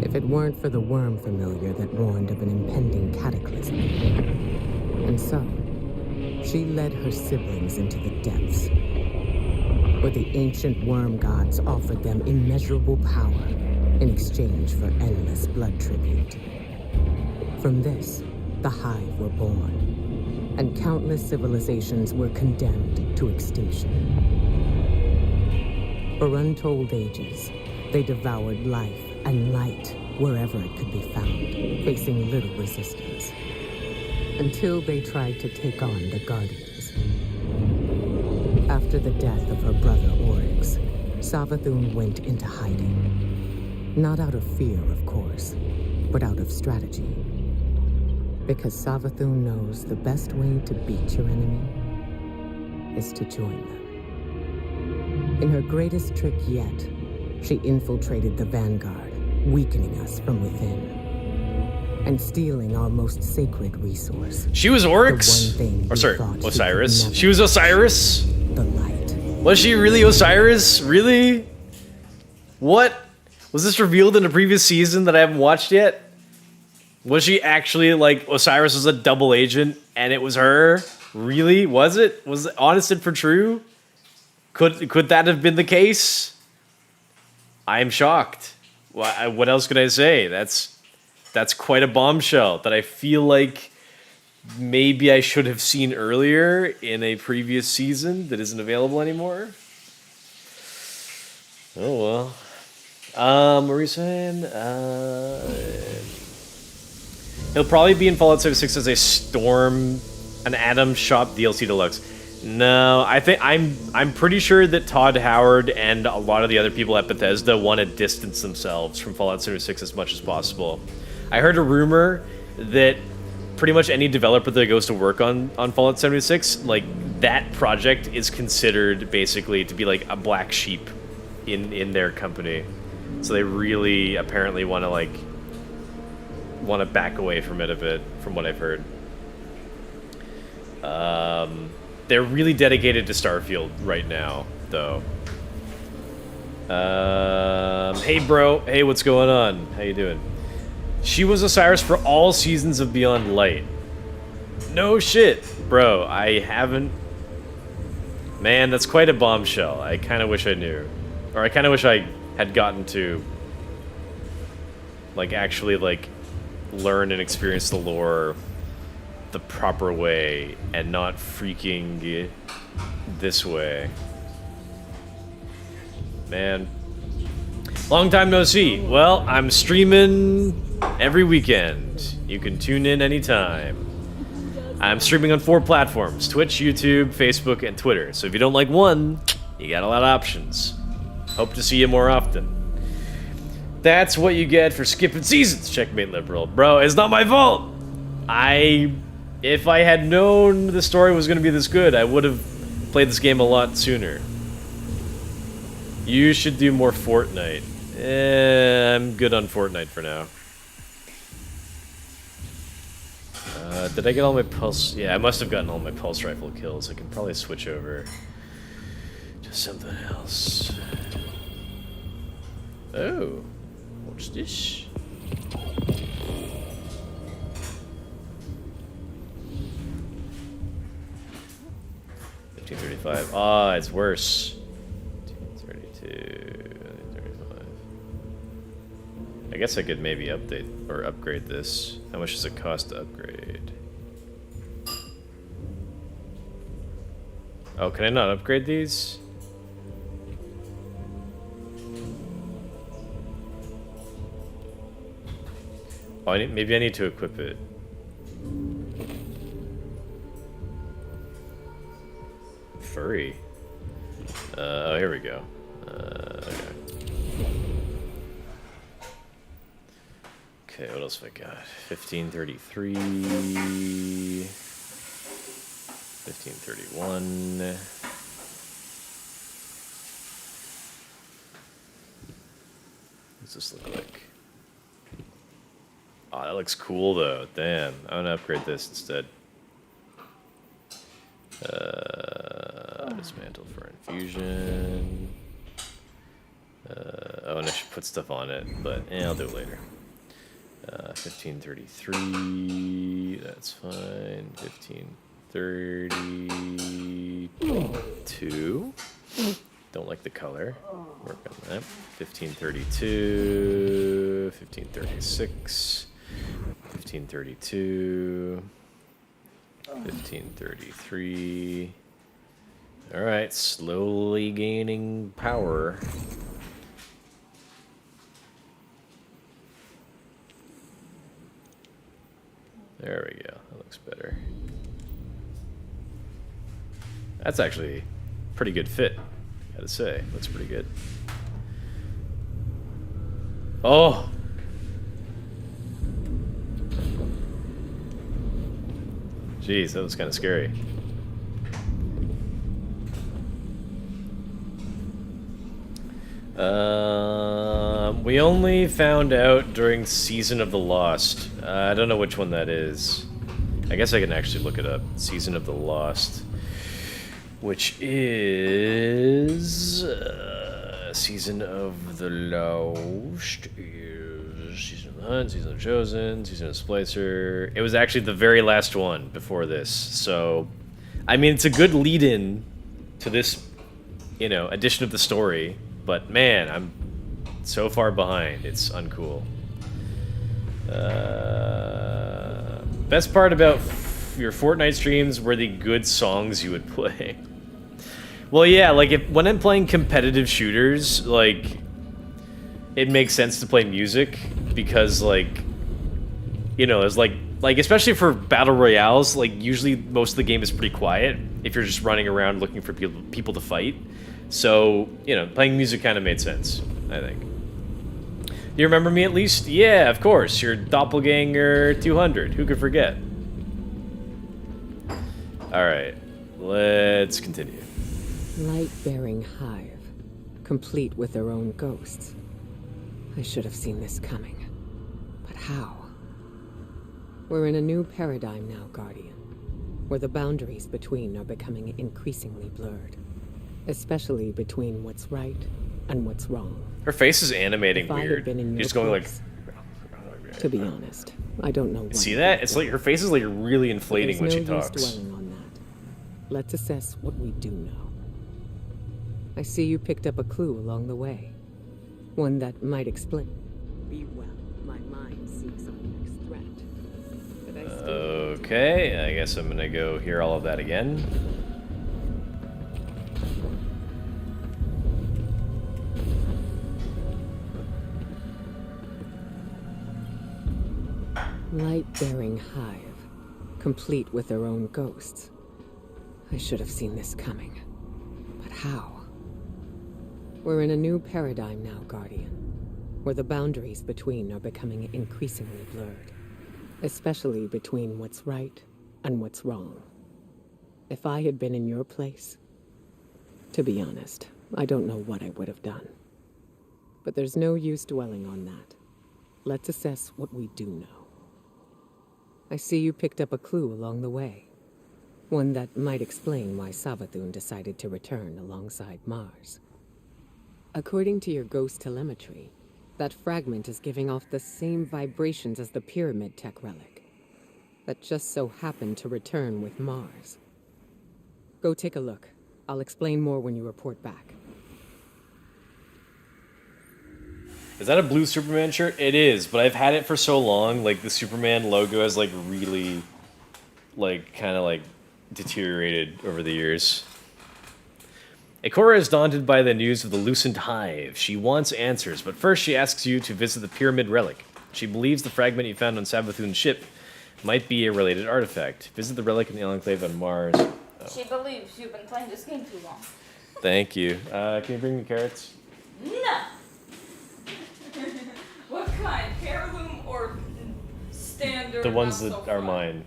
If it weren't for the worm familiar that warned of an impending cataclysm. And so, she led her siblings into the depths, where the ancient worm gods offered them immeasurable power in exchange for endless blood tribute. From this, the Hive were born, and countless civilizations were condemned to extinction. For untold ages, they devoured life and light wherever it could be found, facing little resistance, until they tried to take on the Guardians. After the death of her brother Oryx, Savathun went into hiding. Not out of fear, of course, but out of strategy. Because Savathun knows the best way to beat your enemy is to join them. In her greatest trick yet, she infiltrated the Vanguard, weakening us from within. And stealing our most sacred resource. She was Oryx? The one thing Or you sorry, thought Osiris. you could She was Osiris? never- The light. Was she really Osiris? Really? What? Was this revealed in a previous season that I haven't watched yet? Was she actually, like, Osiris was a double agent and it was her? Really? Was it? Was it honest and for true? Could that have been the case? I am shocked. What else could I say? That's quite a bombshell that I feel like maybe I should have seen earlier in a previous season that isn't available anymore. Oh well. What were you saying? He'll probably be in Fallout 76 as a Storm, an Atom Shop DLC Deluxe. No, I think I'm pretty sure that Todd Howard and a lot of the other people at Bethesda want to distance themselves from Fallout 76 as much as possible. I heard a rumor that pretty much any developer that goes to work on Fallout 76, like, that project is considered basically to be like a black sheep in their company. So they really apparently want to back away from it a bit, from what I've heard. They're really dedicated to Starfield right now, though. Hey, bro. Hey, what's going on? How you doing? She was Osiris for all seasons of Beyond Light. No shit, bro. I haven't... Man, that's quite a bombshell. I kind of wish I knew. Or I kind of wish I had gotten to... like, actually, like, learn and experience the lore the proper way and not freaking this way. Man. Long time no see. Well, I'm streaming every weekend. You can tune in anytime. I'm streaming on 4 platforms: Twitch, YouTube, Facebook, and Twitter. So if you don't like one, you got a lot of options. Hope to see you more often. That's what you get for skipping seasons, Checkmate Liberal. Bro, it's not my fault. If I had known the story was going to be this good, I would have played this game a lot sooner. You should do more Fortnite. I'm good on Fortnite for now. Did I get all my pulse? Yeah, I must have gotten all my pulse rifle kills. I can probably switch over to something else. Oh, what's this? $15.35. Ah, it's worse. $2.32. $35. I guess I could maybe update or upgrade this. How much does it cost to upgrade? Oh, can I not upgrade these? Oh, maybe I need to equip it. Furry. Oh, here we go. Okay. Okay, what else have I got? 1533. 1531. What's this look like? Oh, that looks cool though. Damn. I'm gonna upgrade this instead. Dismantle for infusion. Oh, and I should put stuff on it, but I'll do it later. 1533. That's fine. 1532. Don't like the color. Work on that. 1532. 1536. 1532. 1533. Alright, slowly gaining power. There we go. That looks better. That's actually pretty good fit, I gotta say. Looks pretty good. Oh! Jeez, that was kind of scary. We only found out during Season of the Lost. I don't know which one that is. I guess I can actually look it up. Season of the Lost. Which is... Season of the Lost is... Season of the Hunt, Season of the Chosen, Season of the Splicer... It was actually the very last one before this, so... I mean, it's a good lead-in to this, you know, edition of the story, but man, I'm so far behind, it's uncool. Best part about your Fortnite streams were the good songs you would play. Well, yeah, like, when I'm playing competitive shooters, like, it makes sense to play music, because, like, you know, it's like, especially for battle royales, like, usually most of the game is pretty quiet if you're just running around looking for people to fight. So, you know, playing music kind of made sense, I think. You remember me at least? Yeah, of course. You're Doppelganger 200. Who could forget? Alright, let's continue. Light-bearing hive, complete with their own ghosts. I should have seen this coming. But how? We're in a new paradigm now, Guardian, where the boundaries between are becoming increasingly blurred, especially between what's right and what's wrong. Her face is animating If I had weird. been in your Just going like... place, to be honest, I don't know. See that? It's like her face is like really inflating when she There's no talks. use dwelling on that. Let's assess what we do know. I see you picked up a clue along the way. One that might explain. Be well, my mind seeks our next threat. But I still Okay, I guess I'm gonna go hear all of that again. Light-bearing hive, complete with their own ghosts. I should have seen this coming. But how? We're in a new paradigm now, Guardian, where the boundaries between are becoming increasingly blurred, especially between what's right and what's wrong. If I had been in your place, to be honest, I don't know what I would have done. But there's no use dwelling on that. Let's assess what we do know. I see you picked up a clue along the way. One that might explain why Savathun decided to return alongside Mars. According to your ghost telemetry, that fragment is giving off the same vibrations as the Pyramid Tech relic. That just so happened to return with Mars. Go take a look. I'll explain more when you report back. Is that a blue Superman shirt? It is, but I've had it for so long, like, the Superman logo has, like, really, like, kind of, like, deteriorated over the years. Ikora is daunted by the news of the loosened hive. She wants answers, but first she asks you to visit the Pyramid Relic. She believes the fragment you found on Savathun's ship might be a related artifact. Visit the relic in the Enclave on Mars. Oh. She believes you've been playing this game too long. Thank you. Can you bring me carrots? No! What kind? Heirloom or standard? The ones not that so are fun? mine.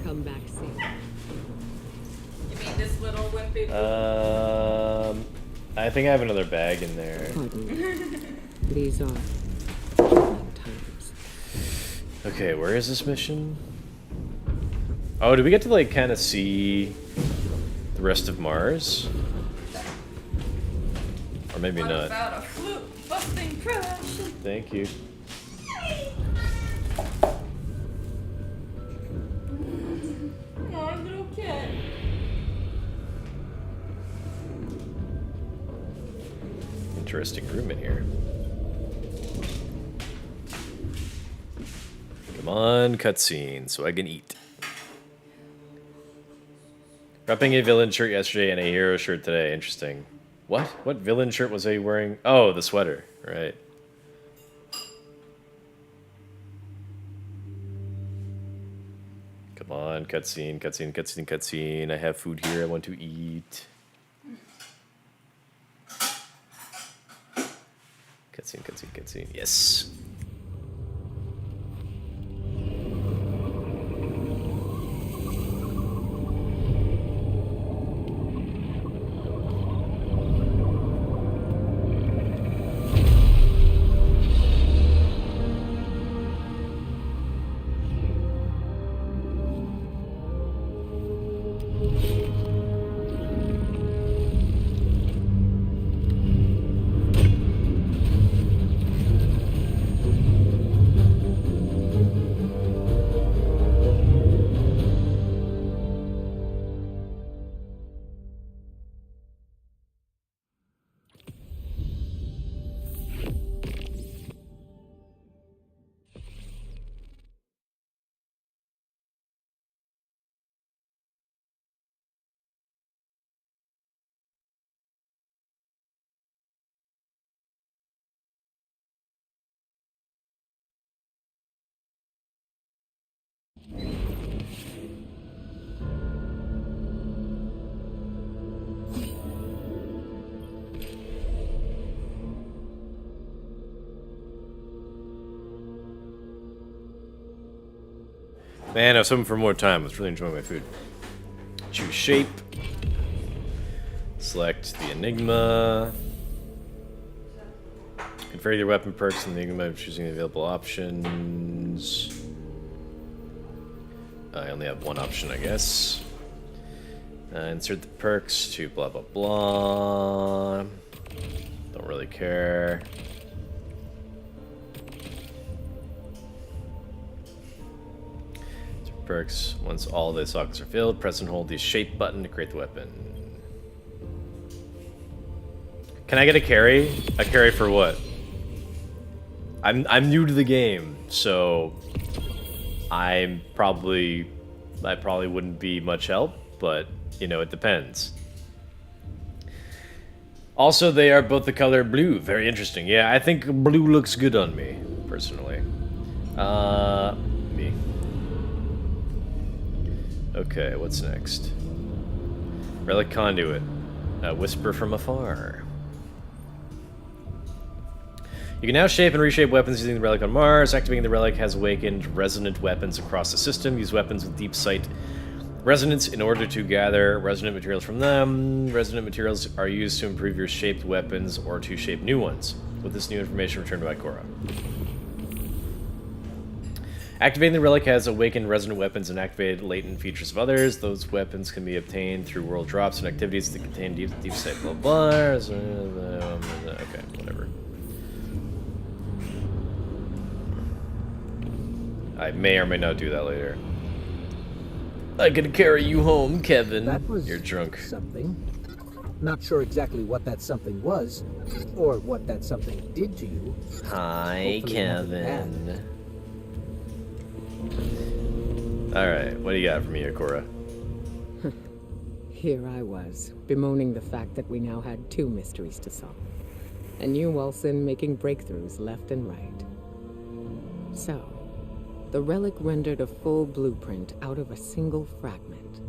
Come back soon. You mean this little wimpy? I think I have another bag in there. Pardon me. These are trying times. Okay, where is this mission? Oh, did we get to, like, kind of see the rest of Mars? Or maybe What not. about a flute busting crash? Thank you. Oh, little kid. Interesting room in here. Come on, cutscene, so I can eat. Repping a villain shirt yesterday and a hero shirt today. Interesting. What? What villain shirt was I wearing? Oh, the sweater. Right. Come on, cutscene, cutscene, cutscene, cutscene. I have food here I want to eat. Cutscene, cutscene, cutscene. Yes. Man, I was hoping for more time. I was really enjoying my food. Choose shape. Select the Enigma. Configure your weapon perks in the Enigma by choosing the available options. I only have one option, I guess. Insert the perks to blah blah blah. Don't really care. Insert perks. Once all the sockets are filled, press and hold the shape button to create the weapon. Can I get a carry? A carry for what? I'm new to the game, so I probably wouldn't be much help, but you know, it depends. Also, they are both the color blue. Very interesting. Yeah, I think blue looks good on me, personally. Me. Okay, what's next? Relic Conduit. A whisper from afar. You can now shape and reshape weapons using the relic on Mars. Activating the relic has awakened resonant weapons across the system. Use weapons with deep sight resonance in order to gather resonant materials from them. Resonant materials are used to improve your shaped weapons or to shape new ones. With this new information, return to Ikora. Activating the relic has awakened resonant weapons and activated latent features of others. Those weapons can be obtained through world drops and activities that contain deep sight blah blah. Okay, whatever. I may or may not do that later. I can carry you home, Kevin. That was You're drunk. Something. Not sure exactly what that something was, or what that something did to you. Hi, Kevin. Alright, what do you got for me, Ikora? Here I was, bemoaning the fact that we now had 2 mysteries to solve. And you, Wilson, making breakthroughs left and right. So, the relic rendered a full blueprint out of a single fragment.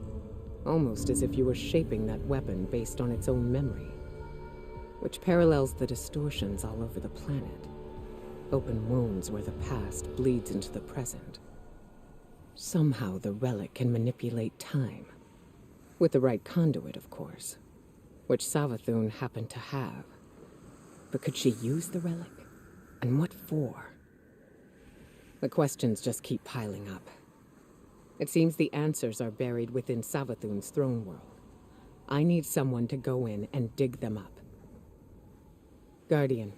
Almost as if you were shaping that weapon based on its own memory. Which parallels the distortions all over the planet. Open wounds where the past bleeds into the present. Somehow the relic can manipulate time. With the right conduit, of course. Which Savathun happened to have. But could she use the relic? And what for? The questions just keep piling up. It seems the answers are buried within Savathun's throne world. I need someone to go in and dig them up. Guardian,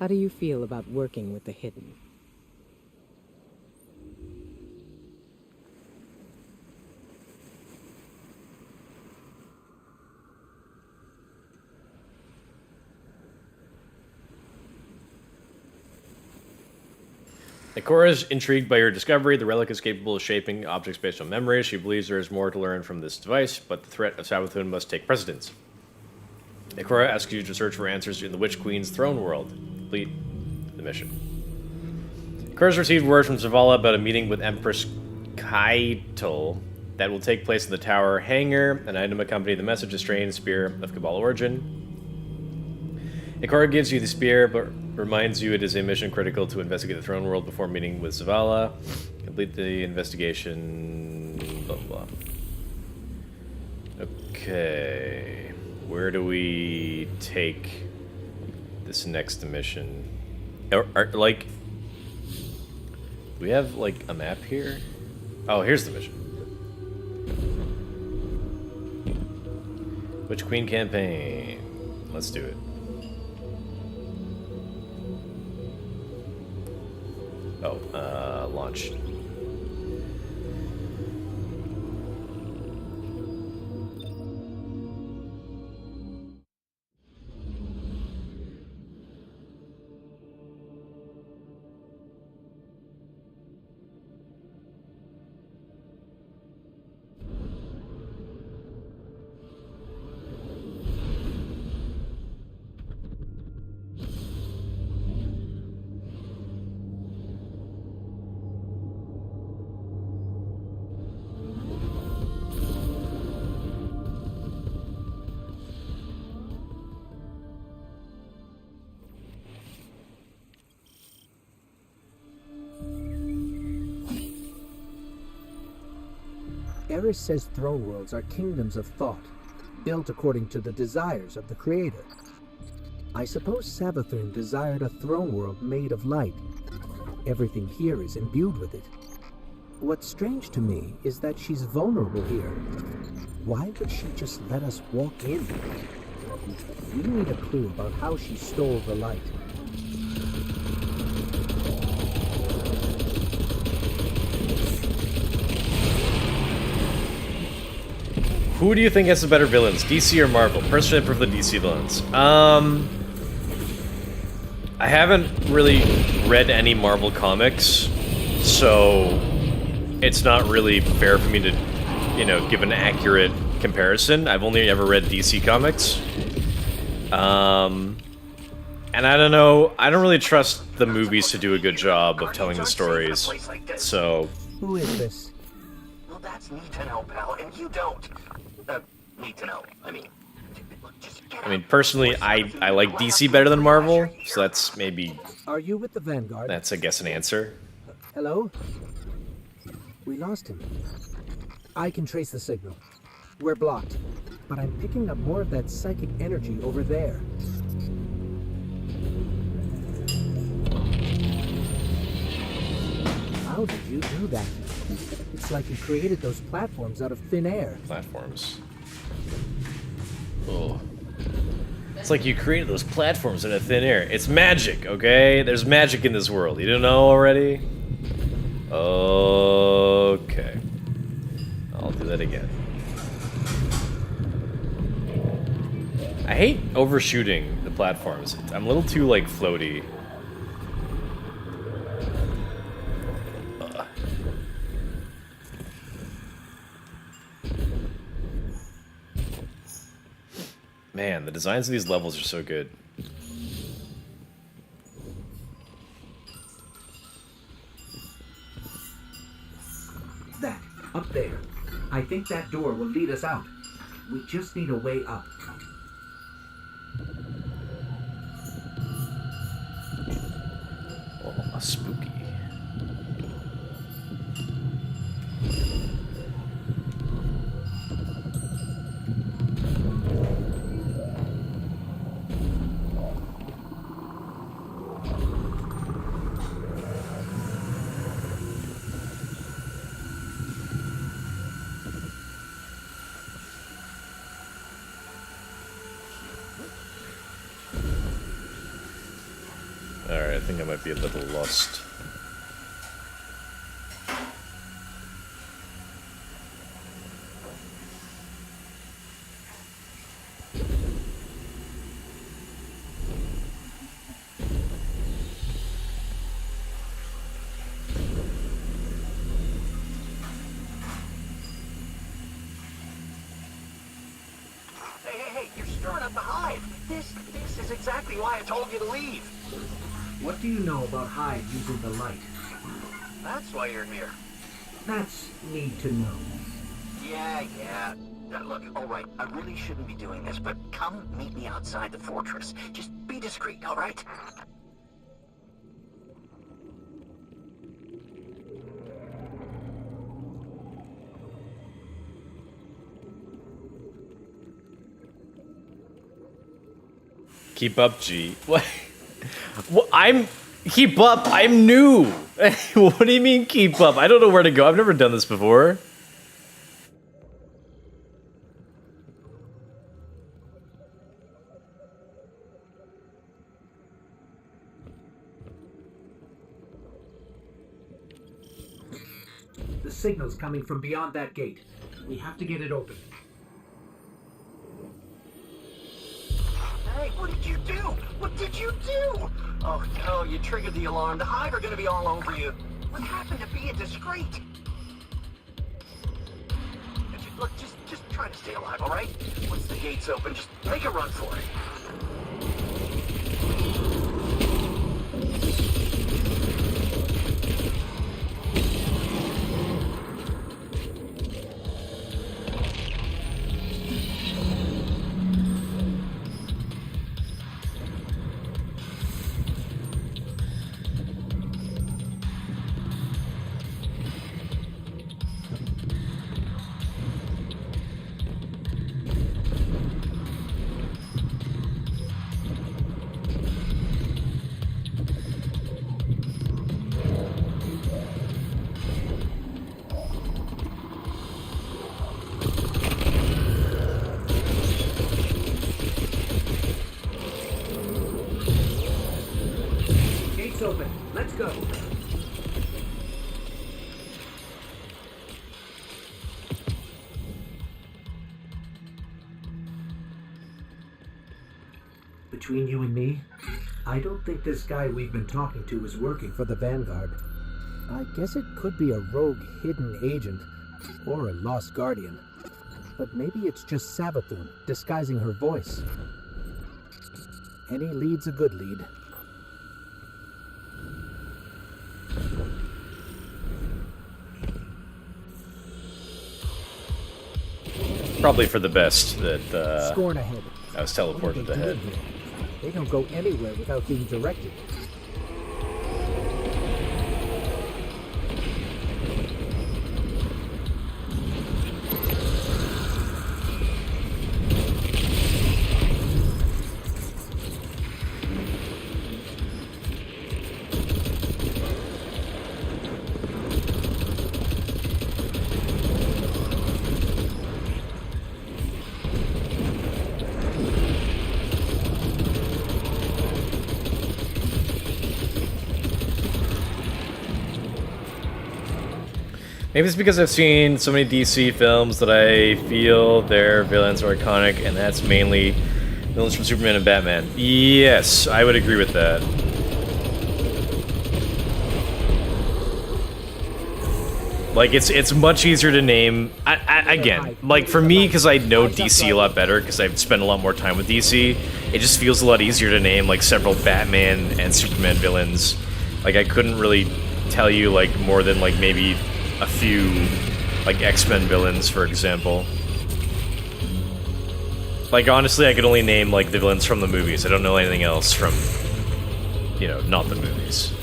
how do you feel about working with the Hidden? Ikora is intrigued by your discovery. The relic is capable of shaping objects based on memory. She believes there is more to learn from this device, but the threat of Savathun must take precedence. Ikora asks you to search for answers in the Witch Queen's throne world. Complete the mission. Ikora's received word from Zavala about a meeting with Empress Keitel that will take place in the tower hangar. An item accompanying the message, a strange spear of Cabal origin. Ikora gives you the spear, but reminds you it is a mission critical to investigate the throne world before meeting with Zavala. Complete the investigation. Blah blah. Okay, where do we take this next mission? Like, do we have like a map here? Oh, here's the mission. Witch Queen campaign. Let's do it. Launch. Eris says throne worlds are kingdoms of thought, built according to the desires of the creator. I suppose Savathun desired a throne world made of light. Everything here is imbued with it. What's strange to me is that she's vulnerable here. Why would she just let us walk in? We need a clue about how she stole the light. Who do you think has the better villains, DC or Marvel? Personally, I prefer the DC villains. I haven't really read any Marvel comics, so it's not really fair for me to, you know, give an accurate comparison. I've only ever read DC comics. And I don't know, I don't really trust the movies to do a good job of telling the stories, so... Who is this? Well, that's neat to know, pal, and you don't. Need to know. I mean, look, just get I mean, personally, I like DC better than Marvel, so that's maybe... Are you with the Vanguard? That's, I guess, an answer. Hello? We lost him. I can trace the signal. We're blocked, but I'm picking up more of that psychic energy over there. How did you do that? It's like you created those platforms out of thin air. Platforms. Oh. It's like you created those platforms out of thin air. It's magic, okay? There's magic in this world. You don't know already? Okay. I'll do that again. I hate overshooting the platforms. I'm a little too, like, floaty. Man, the designs of these levels are so good. That, up there. I think that door will lead us out. We just need a way up. Oh, spooky. Alright, I think I might be a little lost. Hey, you're stirring up the hive. This is exactly why I told you to leave. What do you know about Hive using the light? That's why you're here. That's need to know. Yeah. Look, all right, I really shouldn't be doing this, but come meet me outside the fortress. Just be discreet, all right? Keep up, G. What? Well, keep up. I'm new. What do you mean keep up? I don't know where to go. I've never done this before. The signal's coming from beyond that gate. We have to get it open. Hey, what did you do? What did you do? Oh no, you triggered the alarm. The Hive are gonna be all over you. What happened to being discreet? Look, just try to stay alive, all right? Once the gate's open, just make a run for it. gates open. Let's go. Between you and me, I don't think this guy we've been talking to is working for the Vanguard. I guess it could be a rogue hidden agent, or a lost guardian. But maybe it's just Savathun disguising her voice. Any lead's a good lead. Probably for the best that Scorn ahead. I was teleported ahead. They don't go anywhere without being directed. Maybe it's because I've seen so many DC films that I feel their villains are iconic, and that's mainly villains from Superman and Batman. Yes, I would agree with that. Like, it's much easier to name. Again, like, for me, because I know DC a lot better, because I've spent a lot more time with DC, it just feels a lot easier to name, like, several Batman and Superman villains. Like, I couldn't really tell you, like, more than, like, maybe a few, like, X-Men villains, for example. Like, honestly, I could only name, like, the villains from the movies. I don't know anything else from, you know, not the movies.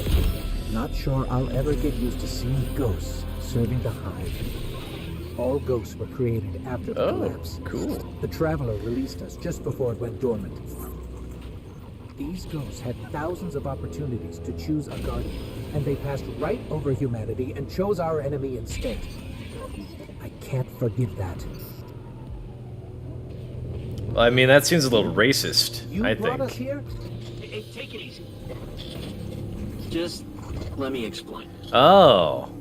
Not sure I'll ever get used to seeing ghosts serving the Hive. All ghosts were created after the collapse. Cool. The Traveler released us just before it went dormant. These ghosts had thousands of opportunities to choose a guardian, and they passed right over humanity and chose our enemy instead. I can't forgive that. Well, I mean, that seems a little racist, I brought think. us here? Hey, take it easy. Just let me explain. Oh.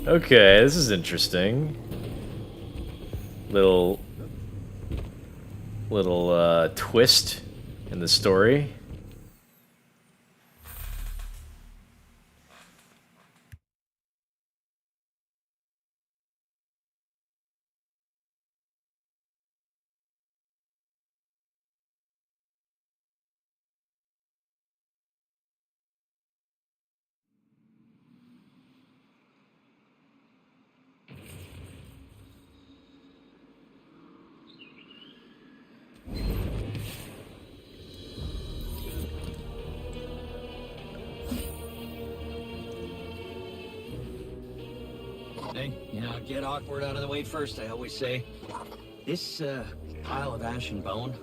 Okay, this is interesting. Little twist in the story. Hey, get awkward out of the way first, I always say. This, pile of ash and bone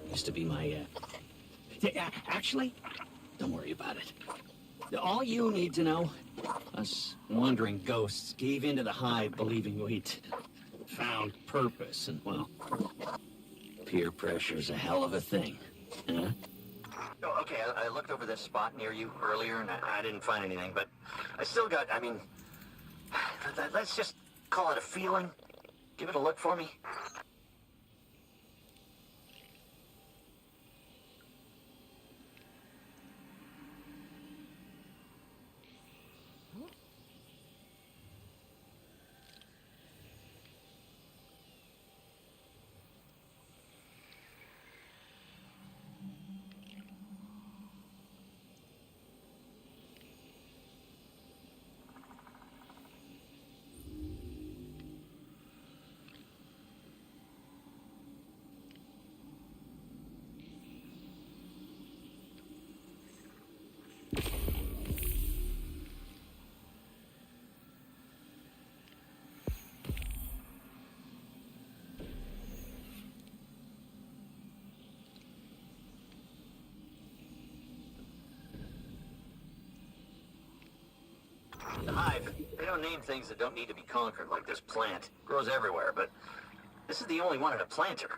used to be my, actually, don't worry about it. All you need to know, us wandering ghosts gave into the Hive believing we'd found purpose, and, well, peer pressure's a hell of a thing, huh? Oh, okay, I looked over this spot near you earlier, and I didn't find anything, but I still got, I mean, let's just call it a feeling. Give it a look for me. The Hive, they don't name things that don't need to be conquered, like this plant. Grows everywhere, but this is the only one in a planter.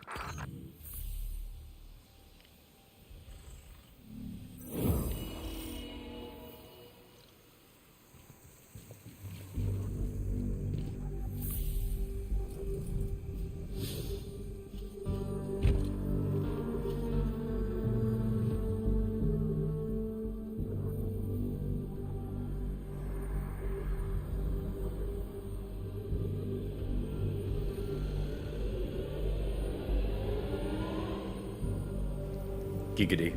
Giggity.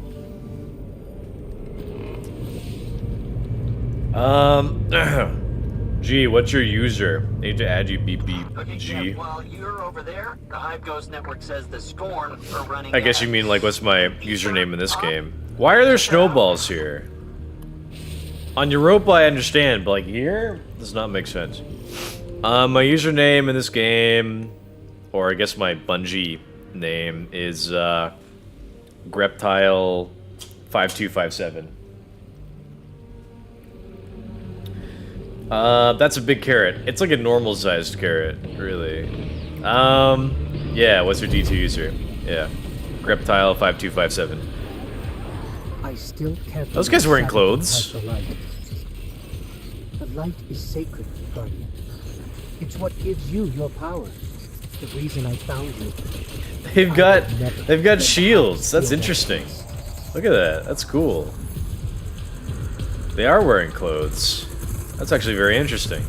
G, what's your user? Need to add you, beep beep. Okay, G. yeah, while you're over there, the Hive Ghost Network says the Scorn are running. I guess you mean like what's my username in this game? Why are there snowballs here? On Europa I understand, but like here does not make sense. My username in this game, or I guess my Bungie name is Greptile5257. That's a big carrot. It's like a normal sized carrot, really. Yeah, what's your D2 user? Yeah. Greptile5257. I still can't. Those guys wearing believe clothes. Sabaton has the light. The light is sacred, Guardian. It's what gives you your power. The reason I found you. They've got shields. That's interesting. Look at that. That's cool. They are wearing clothes. That's actually very interesting.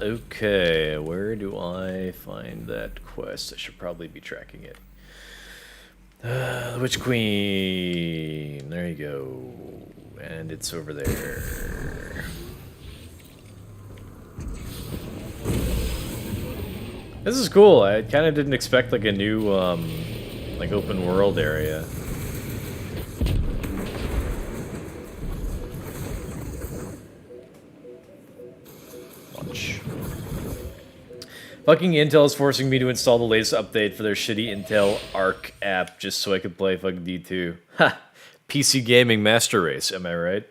Okay, where do I find that quest? I should probably be tracking it. The Witch Queen. There you go. And it's over there. This is cool. I kind of didn't expect like a new, like open world area. Fucking Intel is forcing me to install the latest update for their shitty Intel Arc app just so I could play fucking D2. Ha! PC gaming master race, am I right?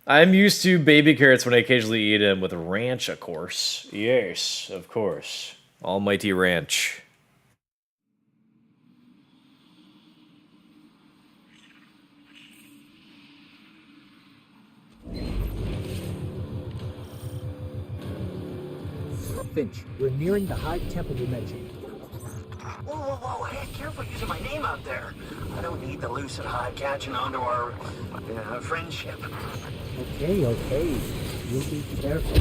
I'm used to baby carrots when I occasionally eat them with ranch, of course. Yes, of course. Almighty ranch. Finch, we're nearing the Hive Temple you mentioned. Whoa, whoa, whoa, hey, careful using my name out there. I don't need the Lucid Hive catching on to our friendship. Okay, okay. You'll be careful.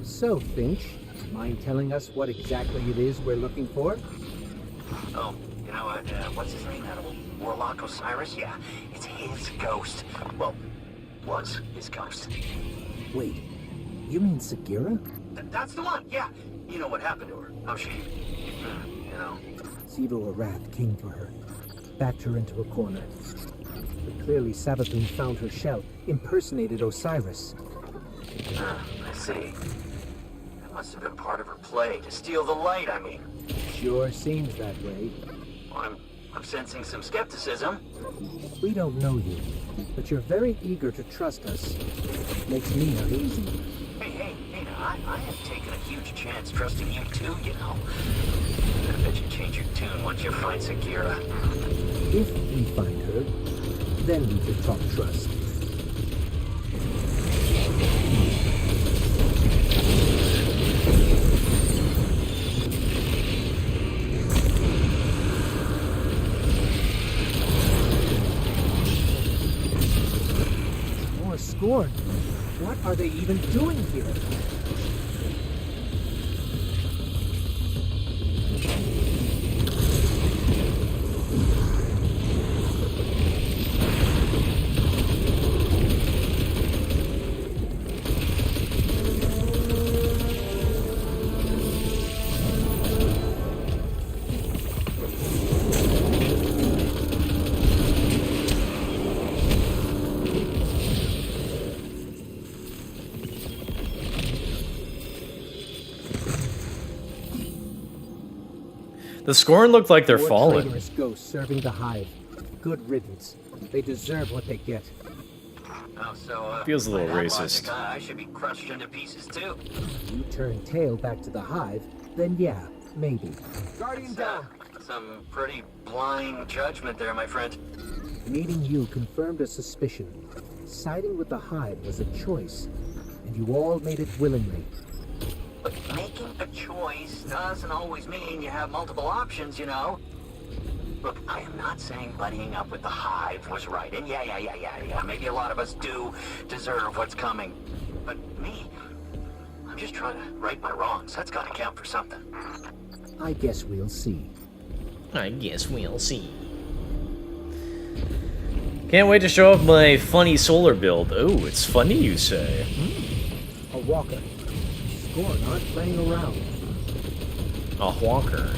So, Finch, mind telling us what exactly it is we're looking for? Oh, you know what, what's his name? Warlock Osiris? Yeah, it's his ghost. Well, was his ghost. Wait, you mean Sagira? That's the one, yeah. You know what happened to her. How she, you know. Sivu Arath came for her, backed her into a corner. But clearly Sabaton found her shell, impersonated Osiris. I see. Must have been part of her play to steal the light, I mean. Sure seems that way. I'm sensing some skepticism. We don't know you, but you're very eager to trust us. Makes me uneasy. Hey, now, I have taken a huge chance trusting you too, you know. I bet you change your tune once you find Sagira. If we find her, then we can talk trust. are they even doing here? The Scorn looked like they're More falling. traitorous ghosts serving the Hive. Good riddance. They deserve what they get. Oh, so, Feels a little by that racist. logic, I should be crushed into pieces too. You turn tail back to the Hive, then yeah, maybe. Guardian down. Some pretty blind judgment there, my friend. Meeting you confirmed a suspicion. Siding with the Hive was a choice, and you all made it willingly. But making a choice doesn't always mean you have multiple options, you know? Look, I am not saying buddying up with the Hive was right, and yeah, maybe a lot of us do deserve what's coming. But me, I'm just trying to right my wrongs. That's gotta count for something. I guess we'll see. I guess we'll see. Can't wait to show off my funny solar build. Oh, it's funny, you say. A walker. Scorn aren't playing around. A walker.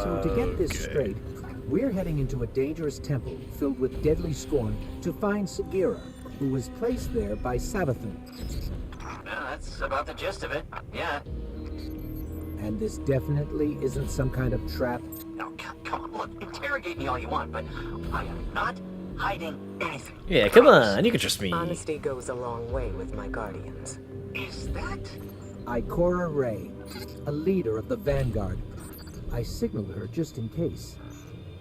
So to get this straight, we're heading into a dangerous temple filled with deadly scorn to find Sagira, who was placed there by Savathun. Yeah, that's about the gist of it. Yeah. And this definitely isn't some kind of trap. No, come on, look, interrogate me all you want, but I am not hiding anything. Yeah, come on, you can trust me. Honesty goes a long way with my guardians. Is that? Ikora Ray, a leader of the Vanguard. I signaled her just in case.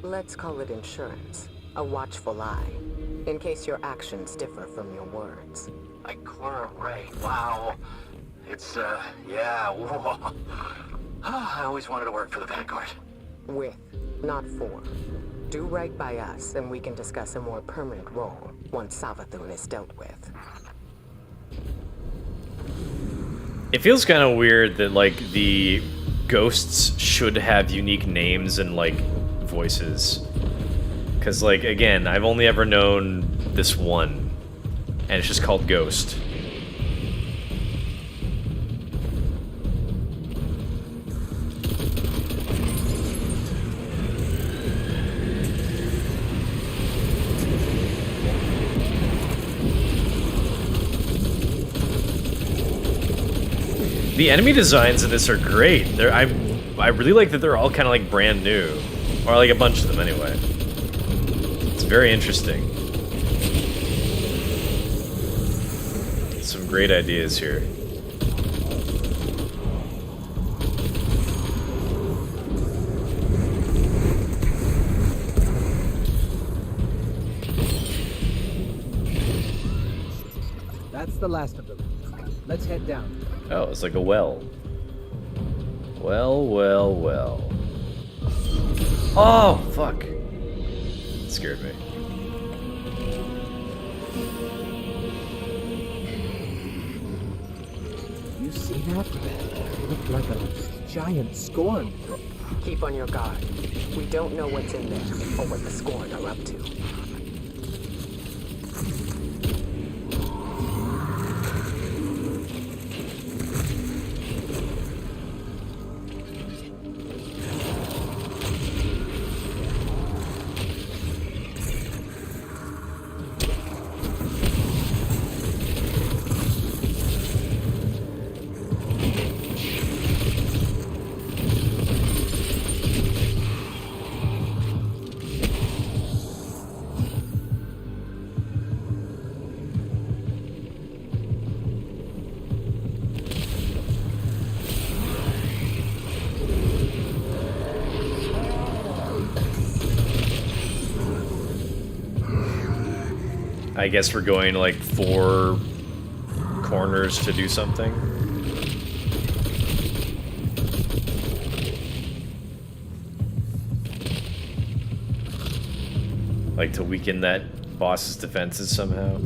Let's call it insurance. A watchful eye. In case your actions differ from your words. Ikora Ray, wow. It's, yeah, whoa. I always wanted to work for the Vanguard. With, not for. Do right by us, and we can discuss a more permanent role once Savathun is dealt with. It feels kind of weird that, like, the ghosts should have unique names and, like, voices. Because, like, again, I've only ever known this one, and it's just called Ghost. The enemy designs in this are great. I really like that they're all kind of like brand new, or like a bunch of them anyway. It's very interesting. Some great ideas here. That's the last of them. Let's head down. Oh, it's like a well. Well, well, well. Oh, fuck. It scared me. You see that? It looked like a giant scorn. Keep on your guard. We don't know what's in there, or what the Scorn are up to. I guess we're going like 4 corners to do something. Like to weaken that boss's defenses somehow.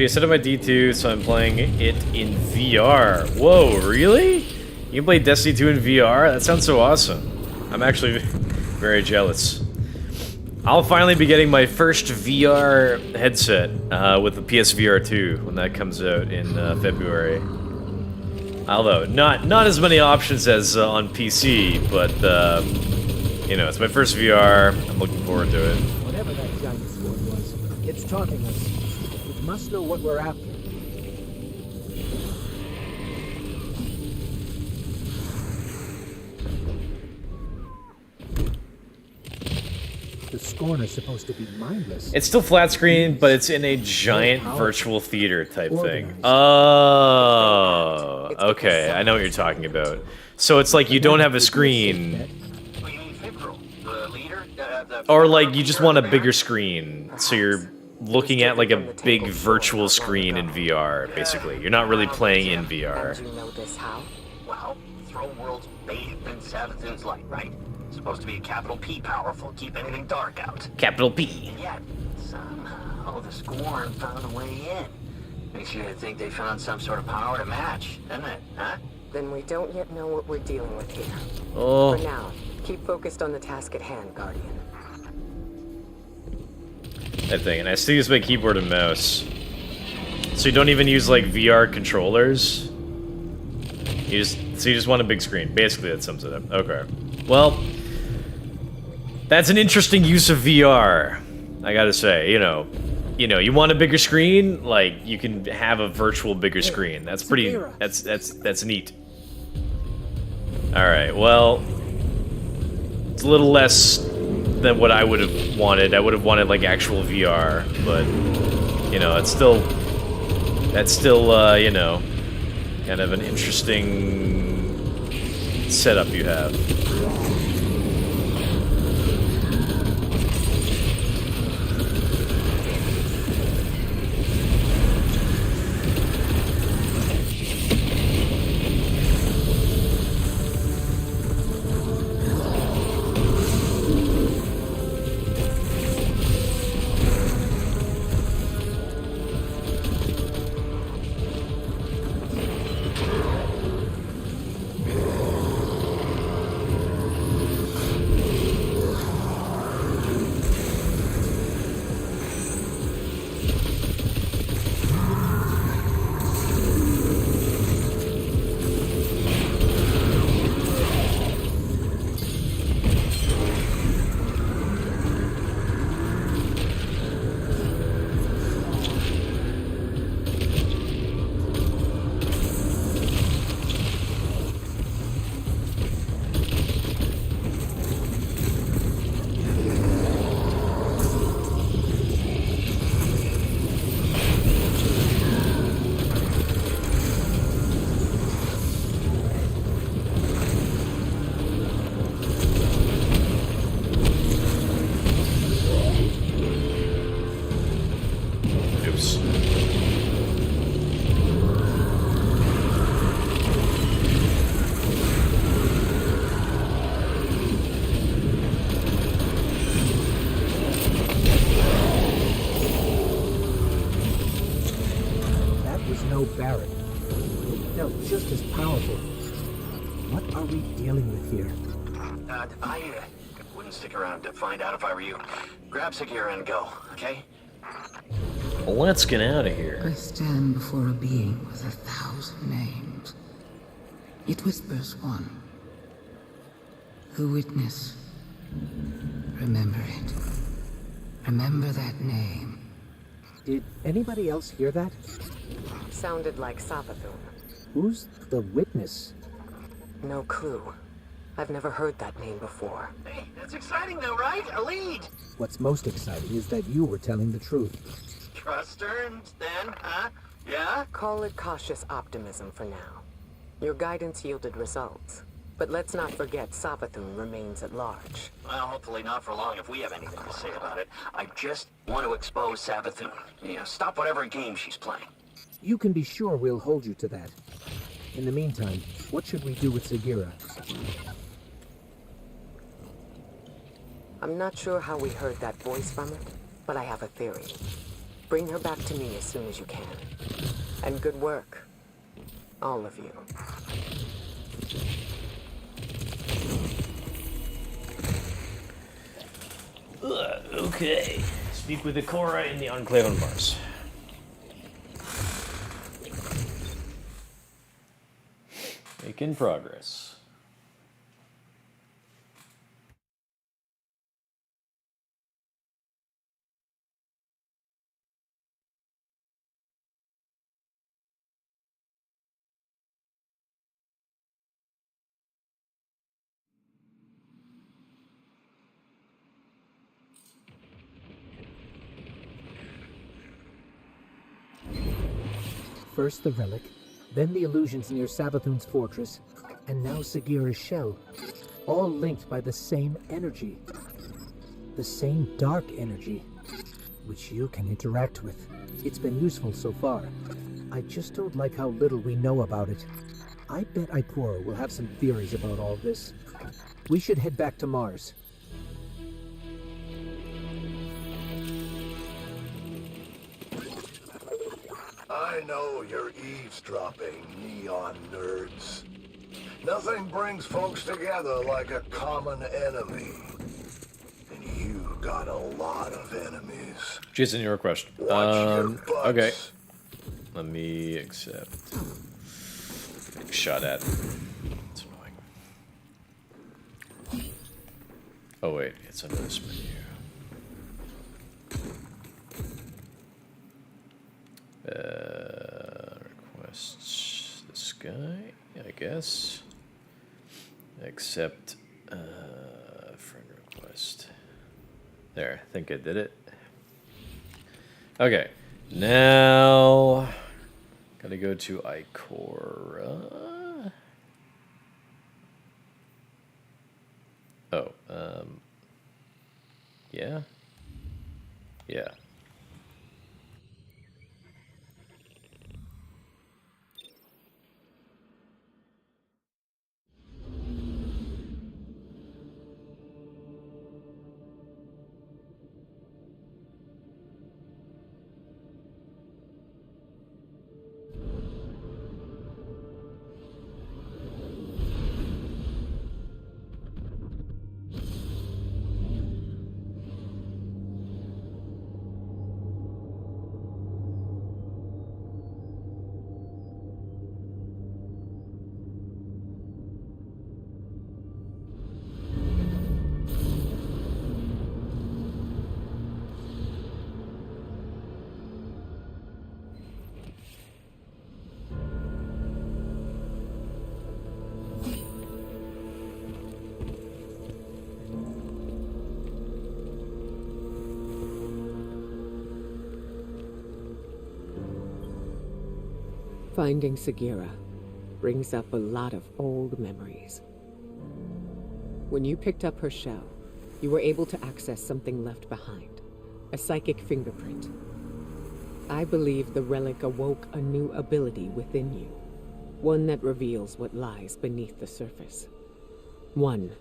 I set up my D2, so I'm playing it in VR. Whoa, really? You can play Destiny 2 in VR? That sounds so awesome. I'm actually very jealous. I'll finally be getting my first VR headset with the PSVR 2 when that comes out in February. Although, not as many options as on PC, but, you know, it's my first VR. I'm looking forward to it. Whatever that giant sword was, it's taunting us. It must know what we're after. The Scorn is supposed to be mindless. It's still flat screen, but it's in a giant virtual theater type thing. Organized. Oh, okay. I know what you're talking about. So it's like you don't have a screen, or like you just want a bigger screen, so you're looking at like a big virtual screen in VR, basically. You're not really playing in VR. Do you know this how? Well, Throne World's bathed in Savathun's light, right? Supposed to be a capital P powerful, keep anything dark out. Capital P. And yet, somehow the Scorn found a way in. Makes you think they found some sort of power to match, doesn't it, huh? Then we don't yet know what we're dealing with here. Oh. For now, keep focused on the task at hand, Guardian. That thing, and I still use my keyboard and mouse. So you don't even use like VR controllers. You just want a big screen. Basically, that sums it up. Okay. Well, that's an interesting use of VR. I gotta say, you know, you want a bigger screen, like you can have a virtual bigger screen. That's pretty. That's neat. All right. Well, it's a little less than what I would have wanted. I would have wanted like actual VR, but you know, that's still you know, kind of an interesting setup you have. Barret. It felt just as powerful. What are we dealing with here? I wouldn't wouldn't stick around to find out if I were you. Grab Sagira and go, okay? Well, let's get out of here. I stand before a being with 1,000 names. It whispers one. The witness. Remember it. Remember that name. Did anybody else hear that? Sounded like Savathun. Who's the witness? No clue. I've never heard that name before. Hey, that's exciting though, right? A lead! What's most exciting is that you were telling the truth. Trust her, and then, huh? Yeah? Call it cautious optimism for now. Your guidance yielded results. But let's not forget Savathun remains at large. Well, hopefully not for long if we have anything to say about it. I just want to expose Savathun. Yeah, stop whatever game she's playing. You can be sure we'll hold you to that. In the meantime, what should we do with Sagira? I'm not sure how we heard that voice from it, but I have a theory. Bring her back to me as soon as you can. And good work. All of you. Okay. Speak with Ikora in the Enclave on Mars. Making progress. First the relic, then the illusions near Savathun's fortress, and now Sagira's shell. All linked by the same energy. The same dark energy, which you can interact with. It's been useful so far. I just don't like how little we know about it. I bet Ikora will have some theories about all this. We should head back to Mars. I know you're eavesdropping, neon nerds. Nothing brings folks together like a common enemy. And you got a lot of enemies. Jason, your question. Watch your butts. Okay. Let me accept. Getting shot at. It's annoying. Oh wait, it's under this menu. Requests this guy, I guess. Accept friend request. There, I think I did it. Okay, now gotta go to Ikora. Oh, yeah. Yeah. Finding Sagira brings up a lot of old memories. When you picked up her shell, you were able to access something left behind, a psychic fingerprint. I believe the relic awoke a new ability within you, one that reveals what lies beneath the surface. One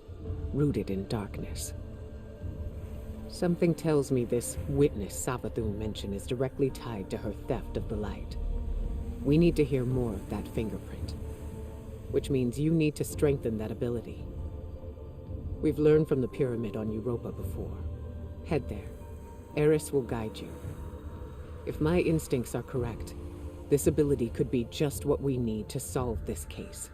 rooted in darkness. Something tells me this witness Savathun mentioned is directly tied to her theft of the light. We need to hear more of that fingerprint, which means you need to strengthen that ability. We've learned from the pyramid on Europa before. Head there. Eris will guide you. If my instincts are correct, this ability could be just what we need to solve this case.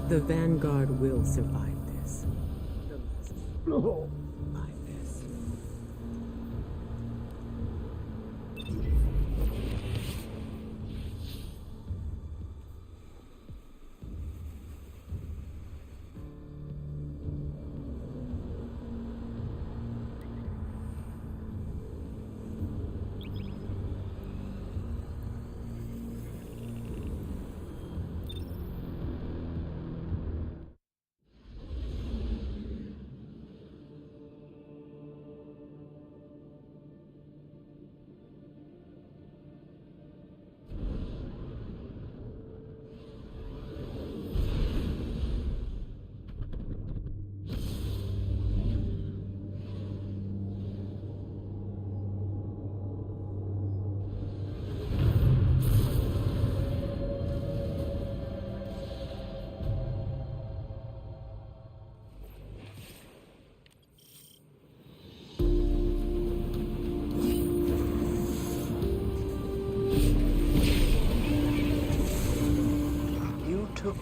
The Vanguard will survive this. By this.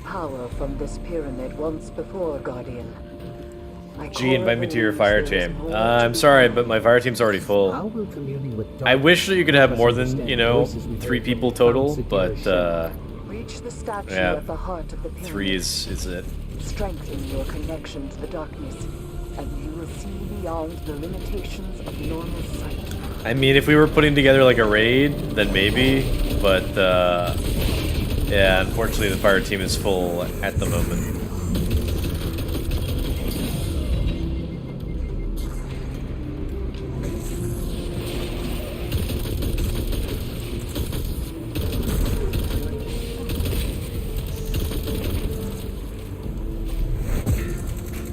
Power from this pyramid once before, Guardian. Gee, invite me to your fire team. I'm sorry, but my fire team's already full. I wish that you could have more than, you know, 3 people total, but Reach the statue yeah, at the heart of the pyramid. 3 is it. Strengthen your connection to the darkness, and you will see beyond the limitations of normal sight. I mean, if we were putting together like a raid, then maybe, but yeah, unfortunately the fire team is full at the moment.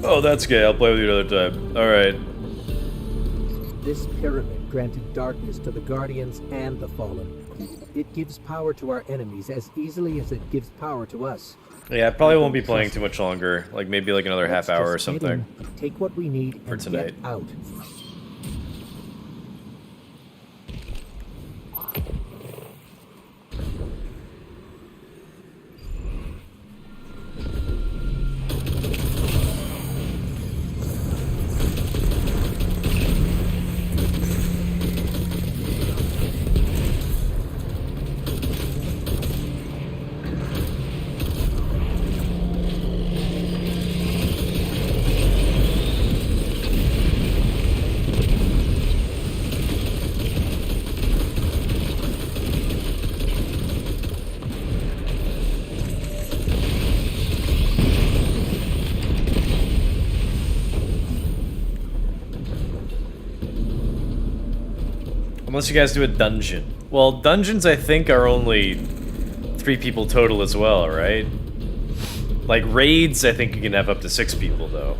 Oh, that's gay. I'll play with you another time. Alright. This pyramid granted darkness to the Guardians and the Fallen. It gives power to our enemies as easily as it gives power to us. Yeah, I probably won't be playing too much longer. Like maybe like another half hour or Just get something. in, take what we need For and tonight. get out. Unless you guys do a dungeon. Well, dungeons I think are only 3 people total as well, right? Like raids, I think you can have up to 6 people though.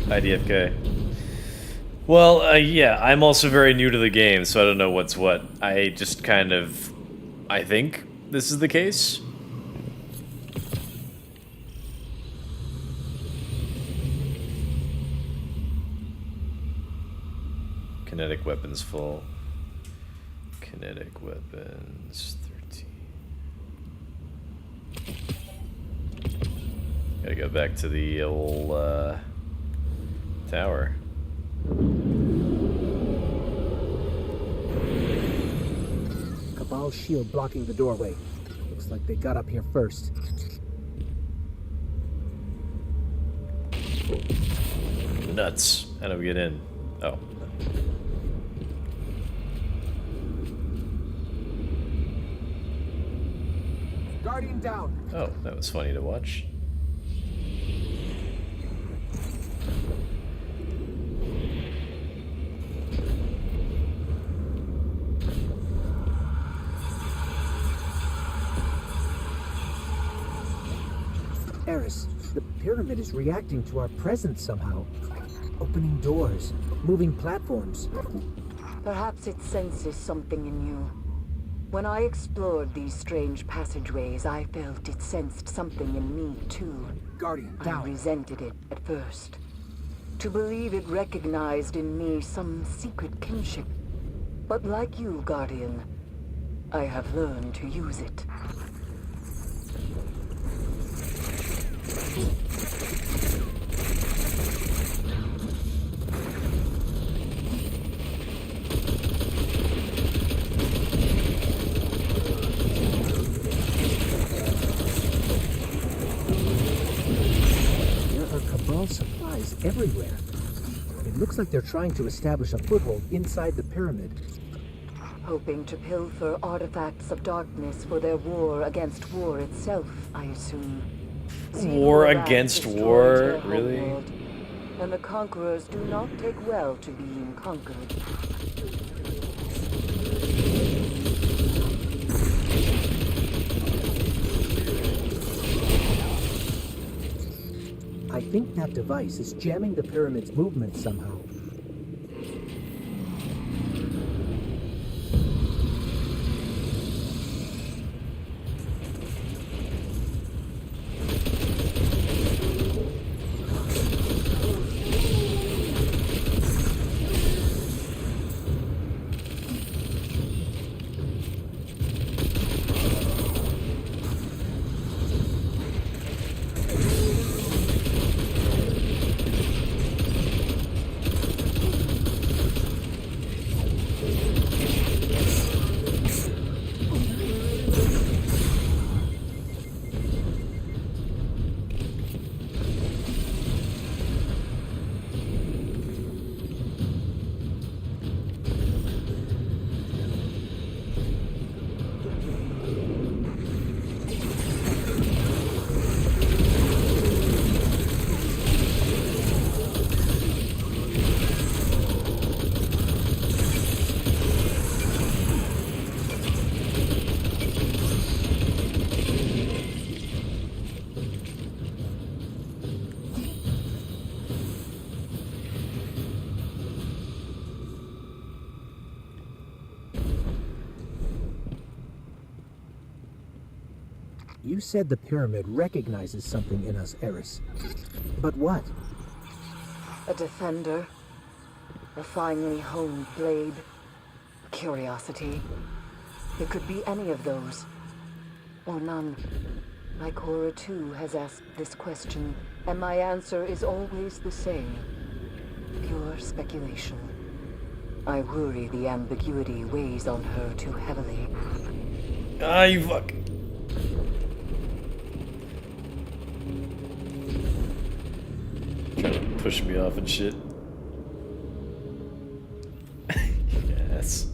IDFK. Well, yeah, I'm also very new to the game, so I don't know what's what. I just kind of, I think, this is the case. Kinetic weapons full. Kinetic weapons 13. Gotta go back to the old tower. Cabal's shield blocking the doorway. Looks like they got up here first. Nuts. How do we get in? Oh. Guardian down. Oh, that was funny to watch. Eris, the pyramid is reacting to our presence somehow. Opening doors, moving platforms. Perhaps it senses something in you. When I explored these strange passageways, I felt it sensed something in me, too. Guardian, I down. resented it at first. To believe it recognized in me some secret kinship. But like you, Guardian, I have learned to use it. Supplies everywhere. It looks like they're trying to establish a foothold inside the pyramid. Hoping to pilfer artifacts of darkness for their war against war itself, I assume. War against war? Really? Homeworld, and the conquerors do not take well to being conquered. I think that device is jamming the pyramid's movement somehow. You said the pyramid recognizes something in us, Eris. But what? A defender, a finely honed blade, curiosity. It could be any of those, or none. My Cora too has asked this question, and my answer is always the same. Pure speculation. I worry the ambiguity weighs on her too heavily. Ah, you fuck. Trying to push me off and shit. Yes.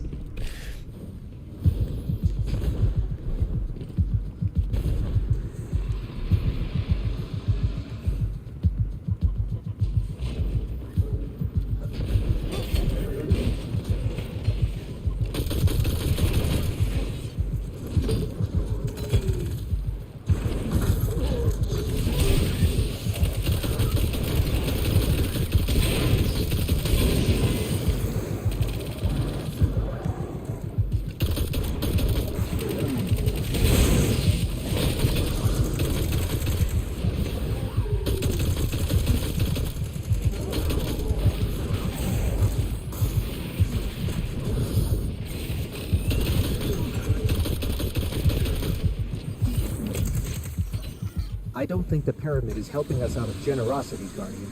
I don't think the pyramid is helping us out of generosity, Guardian.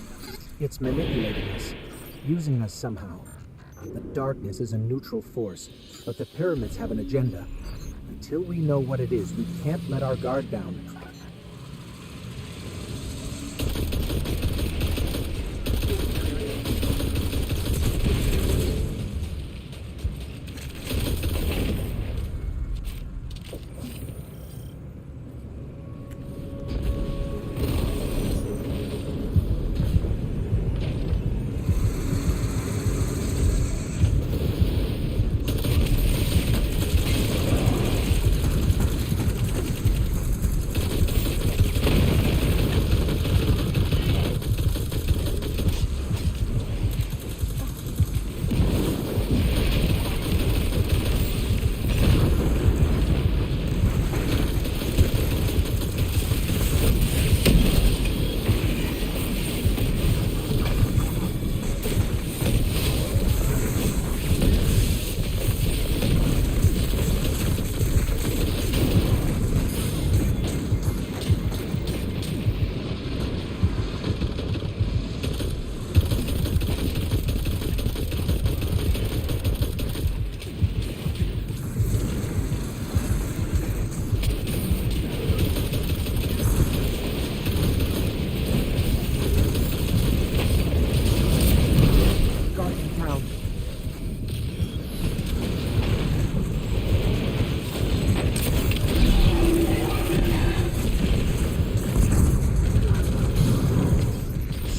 It's manipulating us, using us somehow. The darkness is a neutral force, but the pyramids have an agenda. Until we know what it is, we can't let our guard down.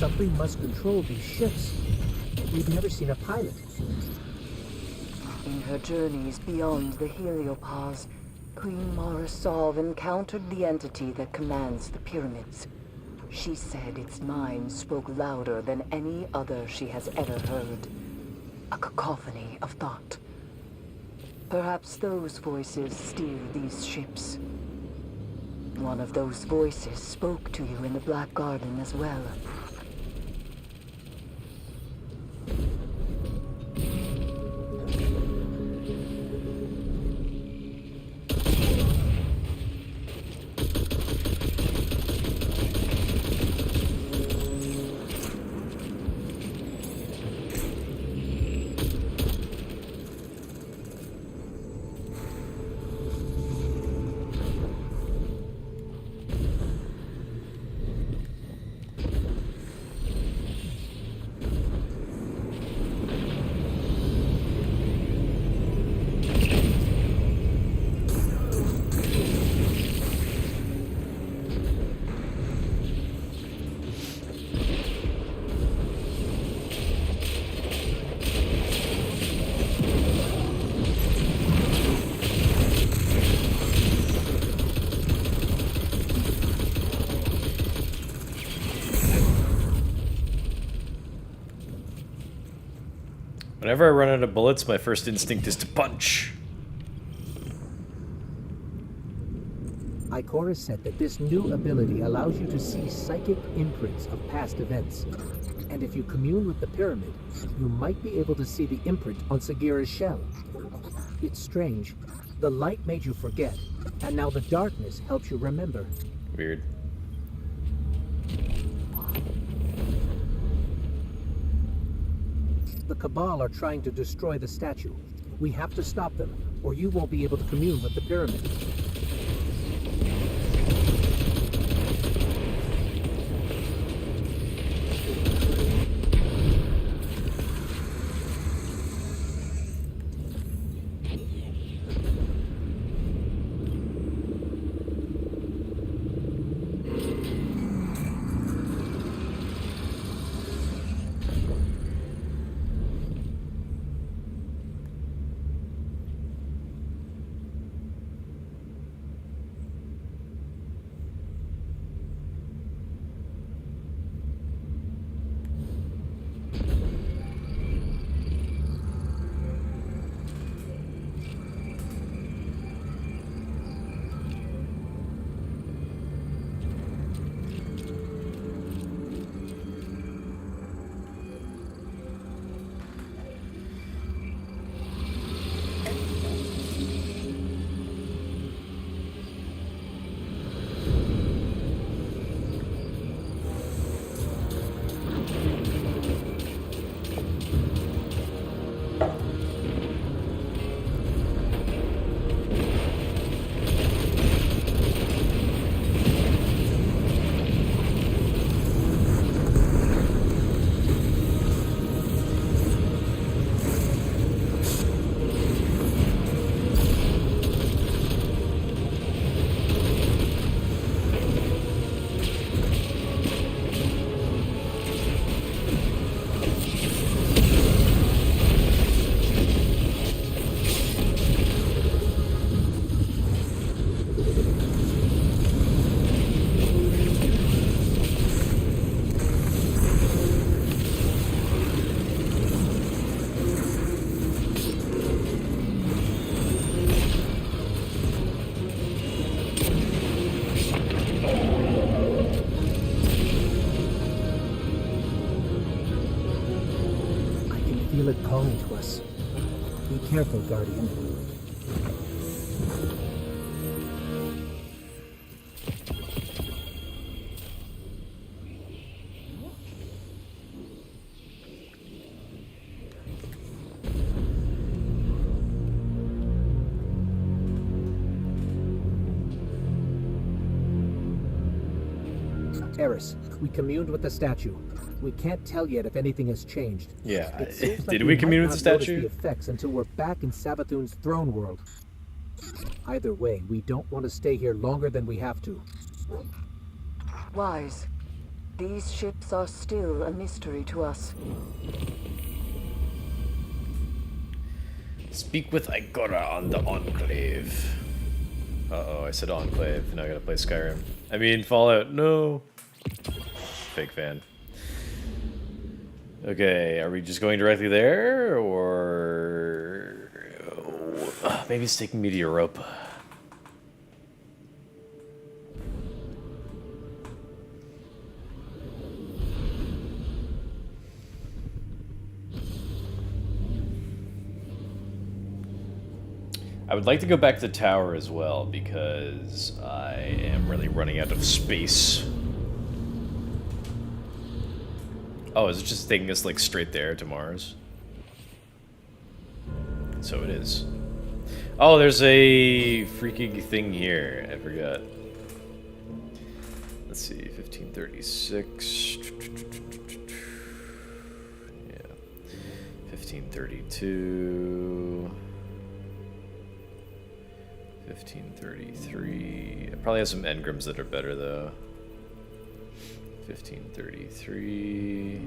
Something must control these ships. We've never seen a pilot. In her journeys beyond the Heliopause, Queen Mara Sov encountered the entity that commands the pyramids. She said its mind spoke louder than any other she has ever heard. A cacophony of thought. Perhaps those voices steer these ships. One of those voices spoke to you in the Black Garden as well. Whenever I run out of bullets, my first instinct is to punch. Ikora said that this new ability allows you to see psychic imprints of past events. And if you commune with the pyramid, you might be able to see the imprint on Sagira's shell. It's strange. The light made you forget, and now the darkness helps you remember. Weird. The Cabal are trying to destroy the statue. We have to stop them, or you won't be able to commune with the pyramid. us. Be careful, Guardian. Eris, we communed with the statue. We can't tell yet if anything has changed. Yeah. It seems like Did we commune might with the not notice statue? the effects until we're back in Savathun's throne world. Either way, we don't want to stay here longer than we have to. Wise. These ships are still a mystery to us. Speak with Igora on the Enclave. Uh-oh, I said Enclave. Now I gotta play Skyrim. I mean, Fallout. No. Fake fan. Okay, are we just going directly there, or maybe it's taking me to Europa? I would like to go back to the tower as well, because I am really running out of space. Oh, is it just taking us, like, straight there to Mars? So it is. Oh, there's a freaking thing here. I forgot. Let's see, 1536. Yeah. 1532. 1533. I probably have some engrams that are better though. 1533.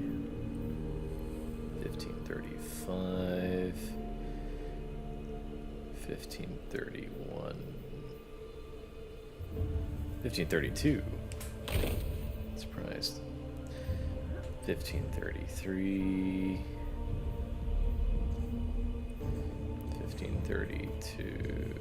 1535. 1531. 1532. Surprised. 1533. 1532.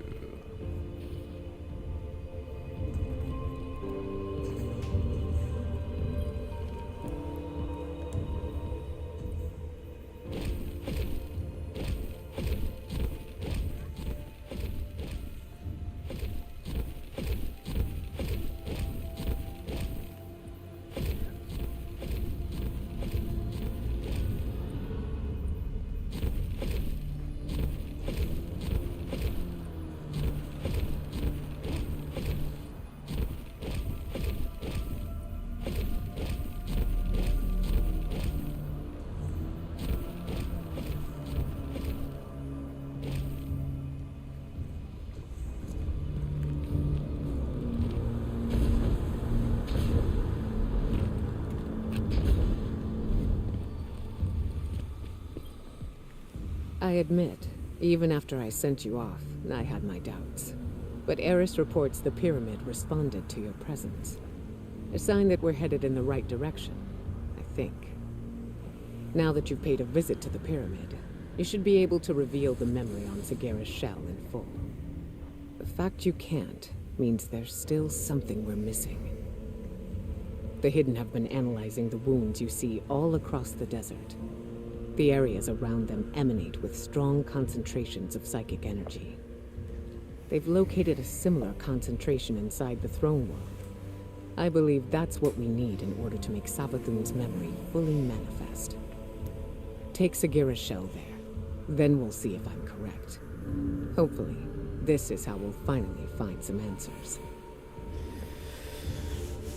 I admit, even after I sent you off, I had my doubts. But Eris reports the pyramid responded to your presence. A sign that we're headed in the right direction, I think. Now that you've paid a visit to the pyramid, you should be able to reveal the memory on Sagera's shell in full. The fact you can't means there's still something we're missing. The Hidden have been analyzing the wounds you see all across the desert. The areas around them emanate with strong concentrations of psychic energy. They've located a similar concentration inside the throne world. I believe that's what we need in order to make Savathun's memory fully manifest. Take Sagera's shell there. Then we'll see if I'm correct. Hopefully, this is how we'll finally find some answers.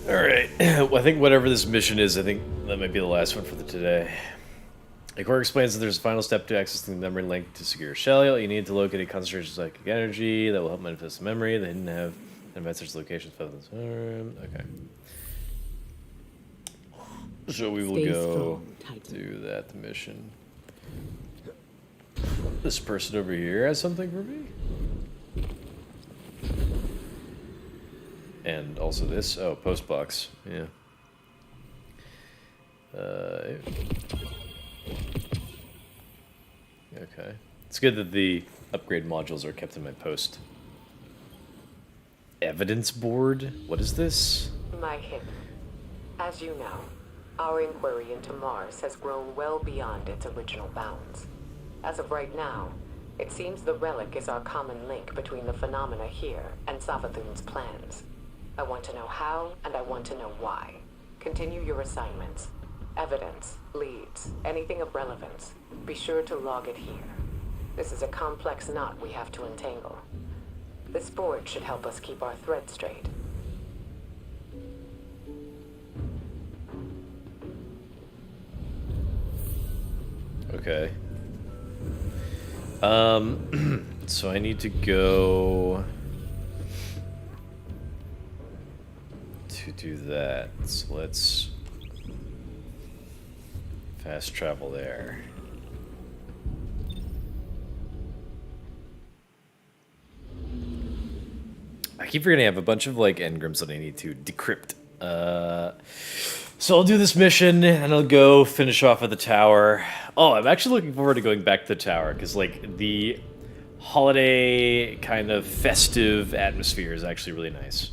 Alright, well, I think whatever this mission is, I think that might be the last one for today. Igor explains that there's a final step to accessing the memory link to Sagera's shell. You need to locate a concentration of psychic energy that will help manifest the memory. They didn't have a message location. Okay. So we will go do that mission. This person over here has something for me. And also this. Oh, post box. Yeah. Okay. It's good that the upgrade modules are kept in my post. Evidence board? What is this? My hip. As you know, our inquiry into Mars has grown well beyond its original bounds. As of right now, it seems the relic is our common link between the phenomena here and Savathun's plans. I want to know how, and I want to know why. Continue your assignments. Evidence, leads, anything of relevance. Be sure to log it here. This is a complex knot we have to untangle. This board should help us keep our thread straight. Okay. So I need to go to do that. So let's fast travel there. I keep forgetting I have a bunch of like engrams that I need to decrypt. So I'll do this mission and I'll go finish off at the tower. Oh, I'm actually looking forward to going back to the tower because like the holiday kind of festive atmosphere is actually really nice.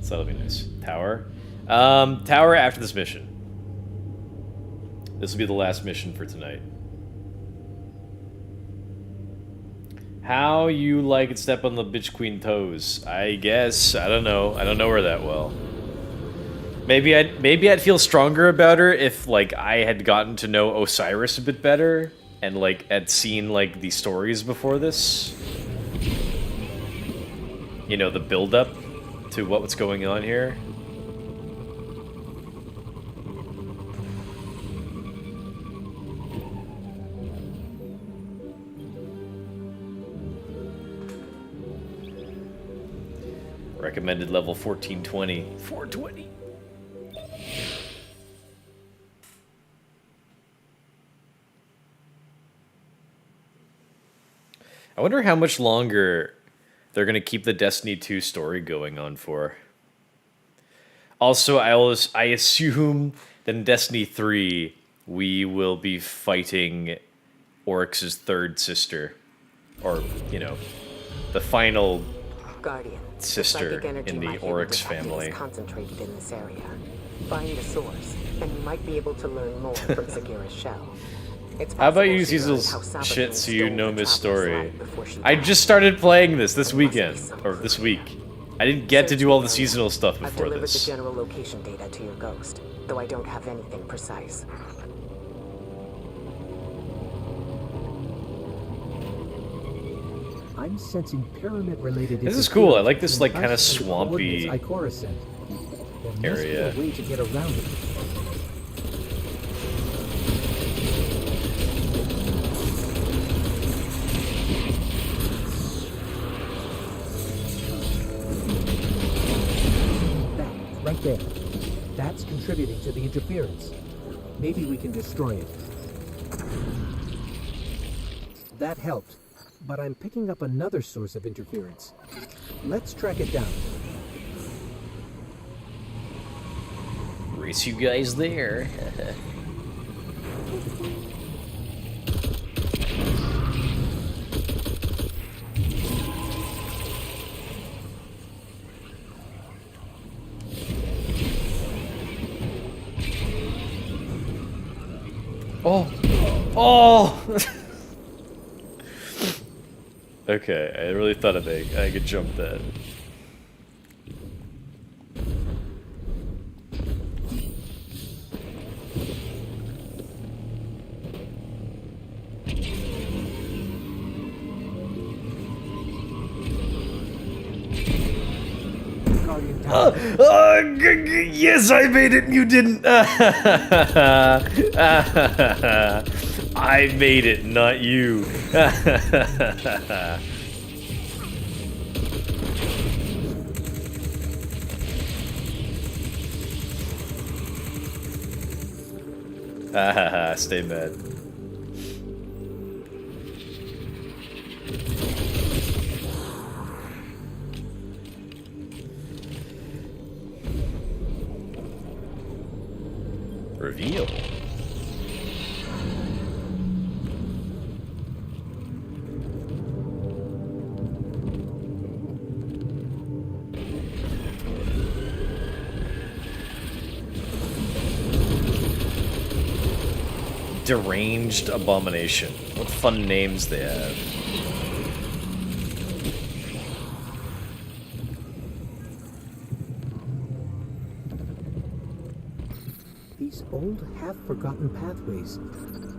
So that'll be nice. Tower. Tower after this mission. This will be the last mission for tonight. How you like it step on the bitch queen toes? I guess. I don't know. I don't know her that well. Maybe I'd feel stronger about her if like I had gotten to know Osiris a bit better and like had seen like the stories before this. You know, the build up to what's going on here. Recommended level 1420. 420. I wonder how much longer they're going to keep the Destiny 2 story going on for. Also, I assume that in Destiny 3, we will be fighting Oryx's third sister. Or, you know, the final Guardian, sister in the Oryx family. Is concentrated in this area. Find the source, and you might be able to learn more from Sagira's shell. How about you use these shit so you know Miss Story? I just started playing this weekend, or this week. I didn't get to do all the seasonal stuff before I've delivered this. the general location data to your ghost, though I don't have anything precise. I'm sensing pyramid-related. This is cool. I like this like kind of us and swampy coordinates Ikora sent. There must be area. a way to get around it. That, right there. That's contributing to the interference. Maybe we can destroy it. That helped, but I'm picking up another source of interference. Let's track it down. Race you guys there. Oh! Oh! Okay, I really thought I could jump that. Yes, I made it and you didn't. I made it, not you. Stay mad. Reveal. Deranged Abomination. What fun names they have. These old, half-forgotten pathways.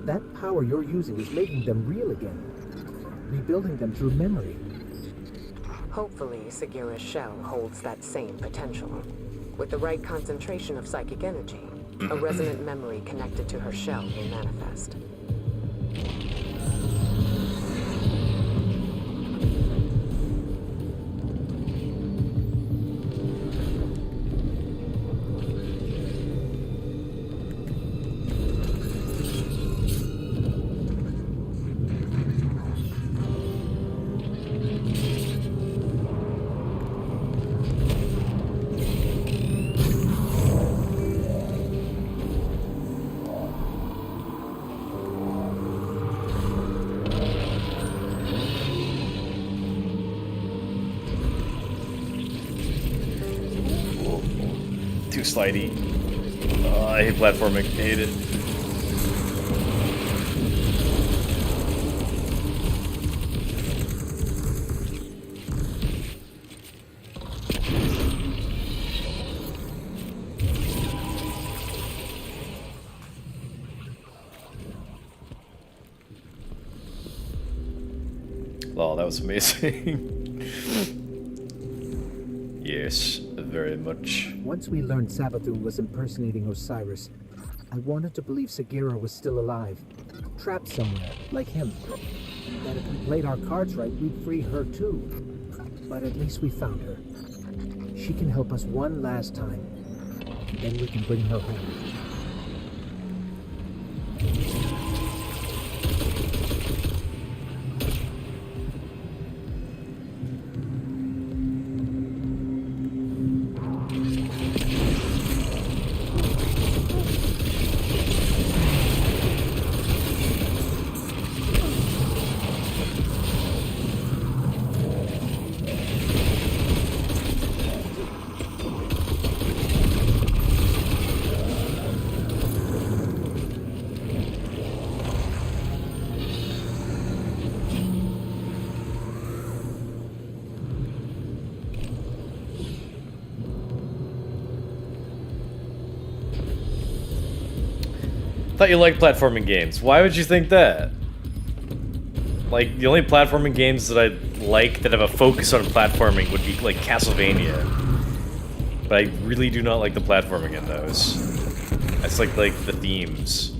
That power you're using is making them real again. Rebuilding them through memory. Hopefully, Sagira's shell holds that same potential. With the right concentration of psychic energy, a resonant memory connected to her shell will manifest. Too slidey. I hate platforming. I hate it. Oh, that was amazing. Yes, very much. Once we learned Savathun was impersonating Osiris, I wanted to believe Sagira was still alive, trapped somewhere, like him. That if we played our cards right, we'd free her too. But at least we found her. She can help us one last time. Then we can bring her home. Thought you liked platforming games. Why would you think that? Like, the only platforming games that I like that have a focus on platforming would be like Castlevania. But I really do not like the platforming in those. That's like the themes.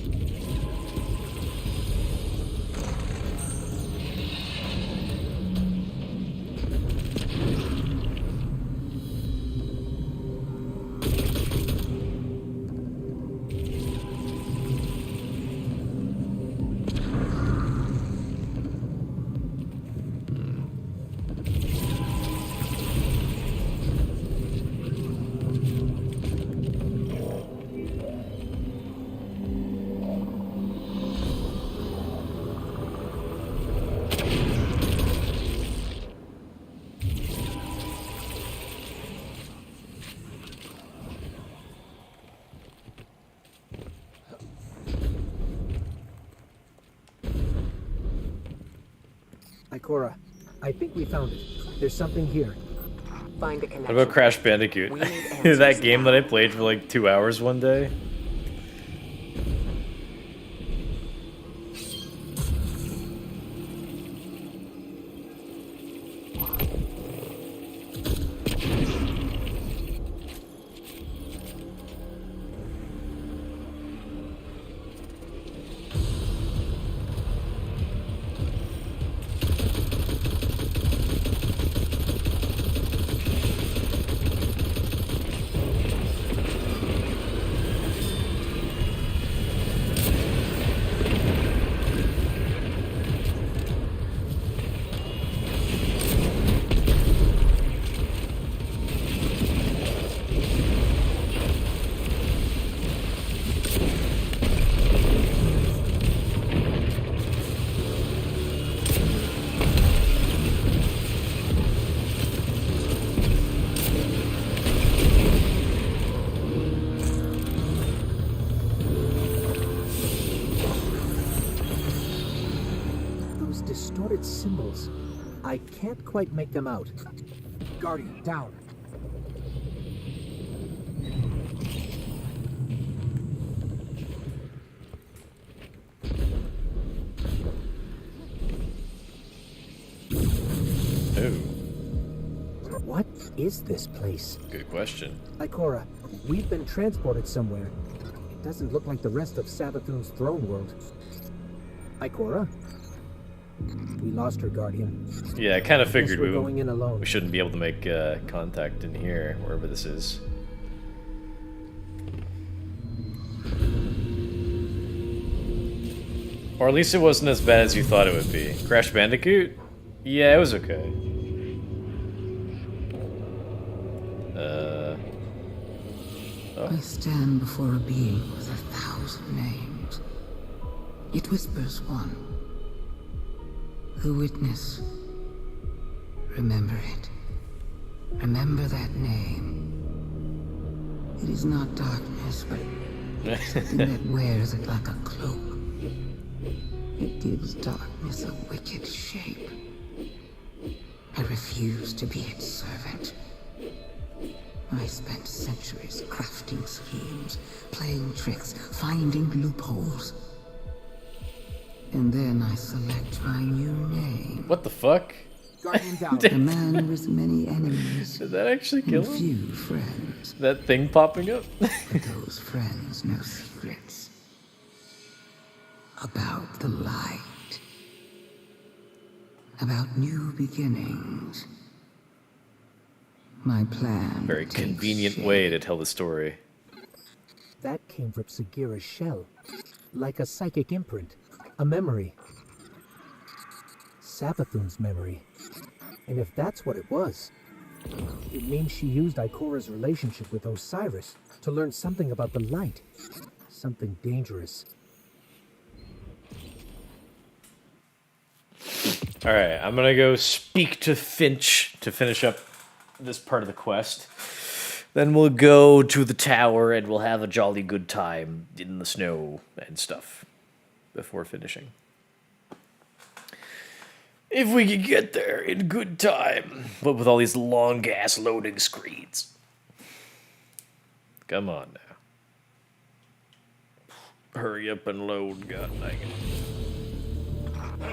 Ikora, I think we found it. There's something here. Find a connection. What about Crash Bandicoot? That game that I played for like 2 hours one day? Those distorted symbols. I can't quite make them out. Guardian, down. What is this place? Good question. Ikora, we've been transported somewhere. It doesn't look like the rest of Savathun's throne world. Ikora? We lost her, Guardian. Yeah, I kind of figured we're going in alone. we shouldn't be able to make contact in here, wherever this is. Or at least it wasn't as bad as you thought it would be. Crash Bandicoot? Yeah, it was okay. I stand before a being with 1,000 names. It whispers one. The witness. Remember it. Remember that name. It is not darkness, but something that wears it like a cloak. It gives darkness a wicked shape. I refuse to be its servant. I spent centuries crafting schemes, playing tricks, finding loopholes. And then I select my new name. What the fuck? Guardian down. A man with many enemies. Did that actually kill him? Few friends. That thing popping up? But those friends know secrets. About the light. About new beginnings. My plan. Very convenient way to tell the story. That came from Sagira's shell. Like a psychic imprint. A memory. Savathun's memory. And if that's what it was, it means she used Ikora's relationship with Osiris to learn something about the light. Something dangerous. Alright, I'm gonna go speak to Finch to finish up this part of the quest. Then we'll go to the tower and we'll have a jolly good time in the snow and stuff before finishing. If we can get there in good time, but with all these long gas loading screens. Come on now. Hurry up and load, god dang it.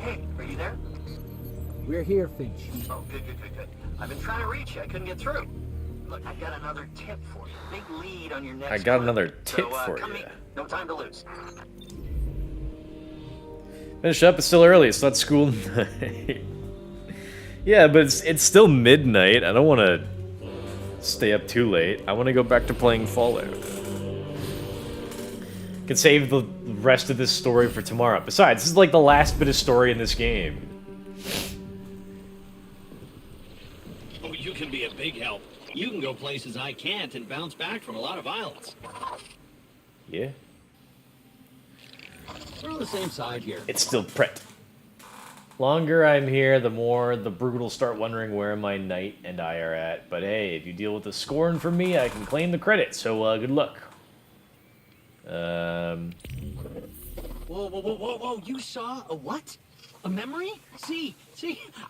Hey, are you there? We're here, Finch. Oh, good. I've been trying to reach you. I couldn't get through. Look, I've got another tip for you. Big lead on your next I got clue. another tip for come you. meet me. No time to lose. Finish up, it's still early, it's not school night. Yeah, but it's still midnight. I don't want to stay up too late. I want to go back to playing Fallout. Can save the rest of this story for tomorrow. Besides, this is like the last bit of story in this game. Oh, you can be a big help. You can go places I can't and bounce back from a lot of violence. Yeah. We're on the same side here. It's still Pret. Longer I'm here, the more the Brood will start wondering where my knight and I are at. But hey, if you deal with the scorn from me, I can claim the credit, so good luck. Whoa, you saw a what? A memory? See,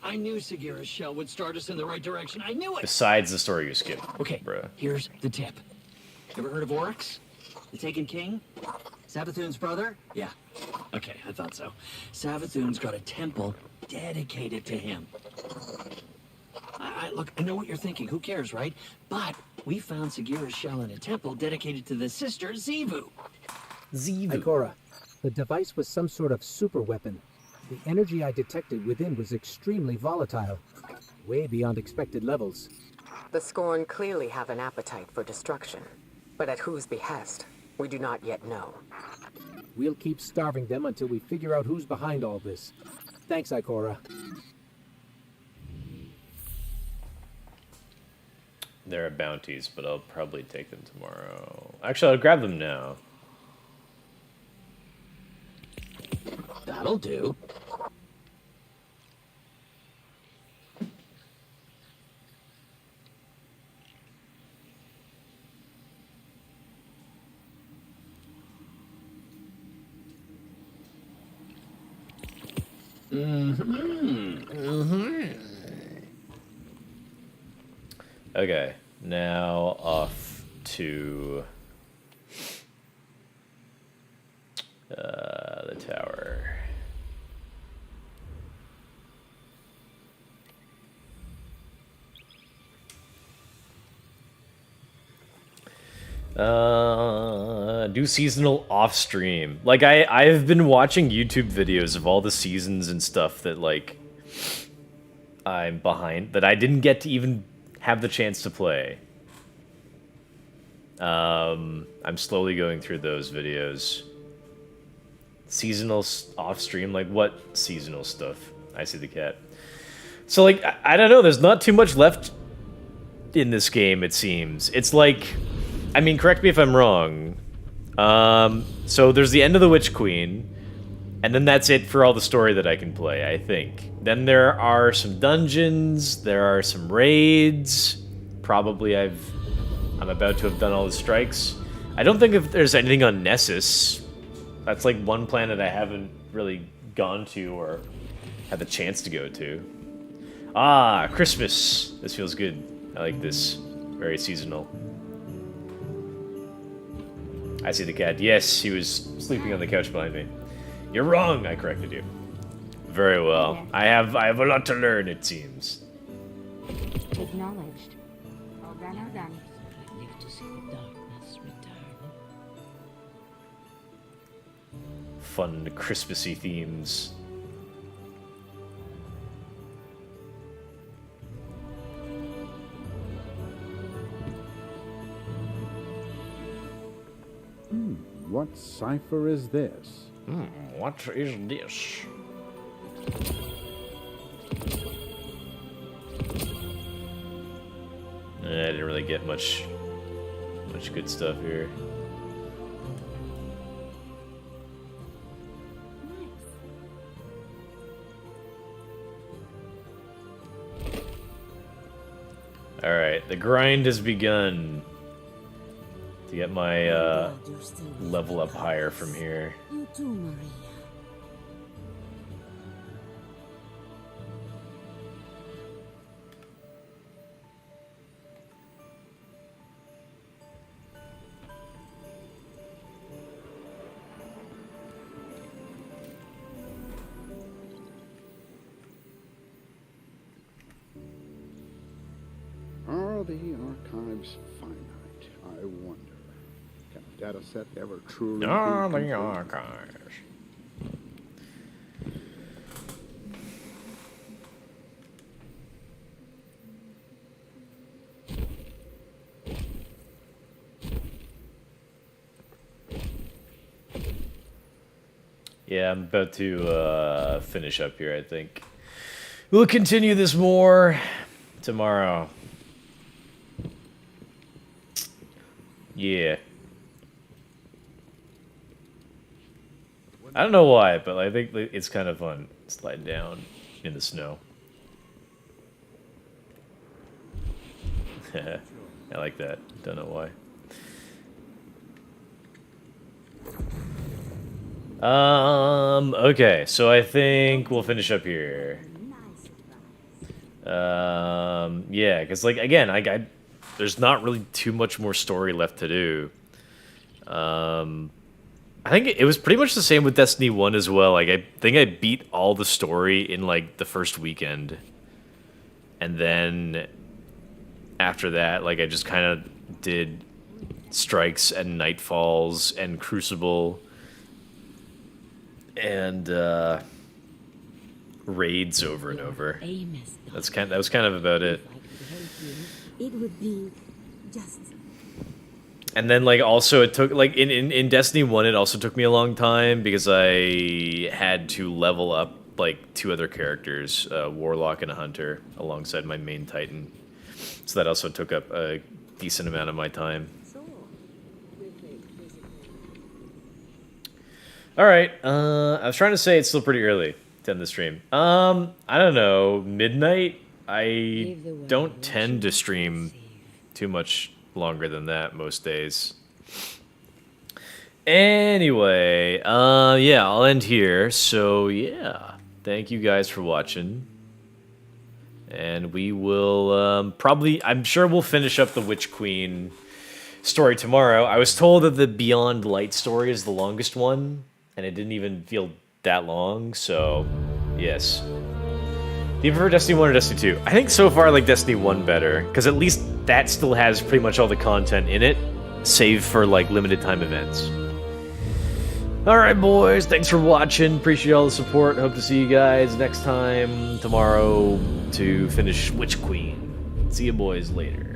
I knew Sagira's shell would start us in the right direction. I knew it! Besides the story you skipped, Okay, bruh. here's the tip. Ever heard of Oryx? The Taken King? Savathun's brother? Yeah. Okay, I thought so. Savathun's got a temple dedicated to him. Look, I know what you're thinking. Who cares, right? But we found Sagira's shell in a temple dedicated to the sister Xivu. Ikora, the device was some sort of super weapon. The energy I detected within was extremely volatile, way beyond expected levels. The Scorn clearly have an appetite for destruction. But at whose behest? We do not yet know. We'll keep starving them until we figure out who's behind all this. Thanks, Ikora. There are bounties, but I'll probably take them tomorrow. Actually, I'll grab them now. That'll do. Okay, now off to the tower. Do seasonal off stream. Like I've been watching YouTube videos of all the seasons and stuff that like I'm behind that I didn't get to even have the chance to play. I'm slowly going through those videos. Seasonal off stream, like what seasonal stuff? I see the cat. So like I don't know, there's not too much left in this game, it seems. It's like, I mean, correct me if I'm wrong. So there's the end of the Witch Queen, and then that's it for all the story that I can play, I think. Then there are some dungeons, there are some raids. Probably I'm about to have done all the strikes. I don't think if there's anything on Nessus. That's like one planet I haven't really gone to or had the chance to go to. Ah, Christmas. This feels good. I like this. Very seasonal. I see the cat. Yes, he was sleeping on the couch behind me. You're wrong, I corrected you. Very well. I have a lot to learn, it seems. Acknowledged. All done, all done. Live to see the darkness return. Fun Christmassy themes. What cipher is this? What is this? I didn't really get much good stuff here. Alright, the grind has begun to get my level up higher from here. You too, Maria. Are the archives finite? I wonder. Can a data set ever truly be Ah, the complete? archives. Yeah, I'm about to finish up here, I think. We'll continue this more tomorrow. Yeah. I don't know why, but I think it's kind of fun sliding down in the snow. I like that. Don't know why. Okay, so I think we'll finish up here. Yeah, because, like, again, I there's not really too much more story left to do. I think it was pretty much the same with Destiny 1 as well. Like, I think I beat all the story in, like, the first weekend. And then after that, like, I just kind of did Strikes and Nightfalls and Crucible and raids over and over. That was kind of about it. It would be just... And then, like, also it took, like, in Destiny 1, it also took me a long time because I had to level up, like, 2 other characters, a Warlock and a Hunter, alongside my main Titan. So that also took up a decent amount of my time. Alright, I was trying to say it's still pretty early to end the stream. I don't know, midnight? I don't tend to stream too much longer than that most days. Anyway, yeah, I'll end here. So, yeah, thank you guys for watching. And we will probably, I'm sure we'll finish up the Witch Queen story tomorrow. I was told that the Beyond Light story is the longest one, and it didn't even feel that long, so yes. Do you prefer Destiny 1 or Destiny 2? I think so far I like Destiny 1 better, because at least that still has pretty much all the content in it, save for like limited time events. Alright boys, thanks for watching, appreciate all the support, hope to see you guys next time tomorrow to finish Witch Queen. See you boys later.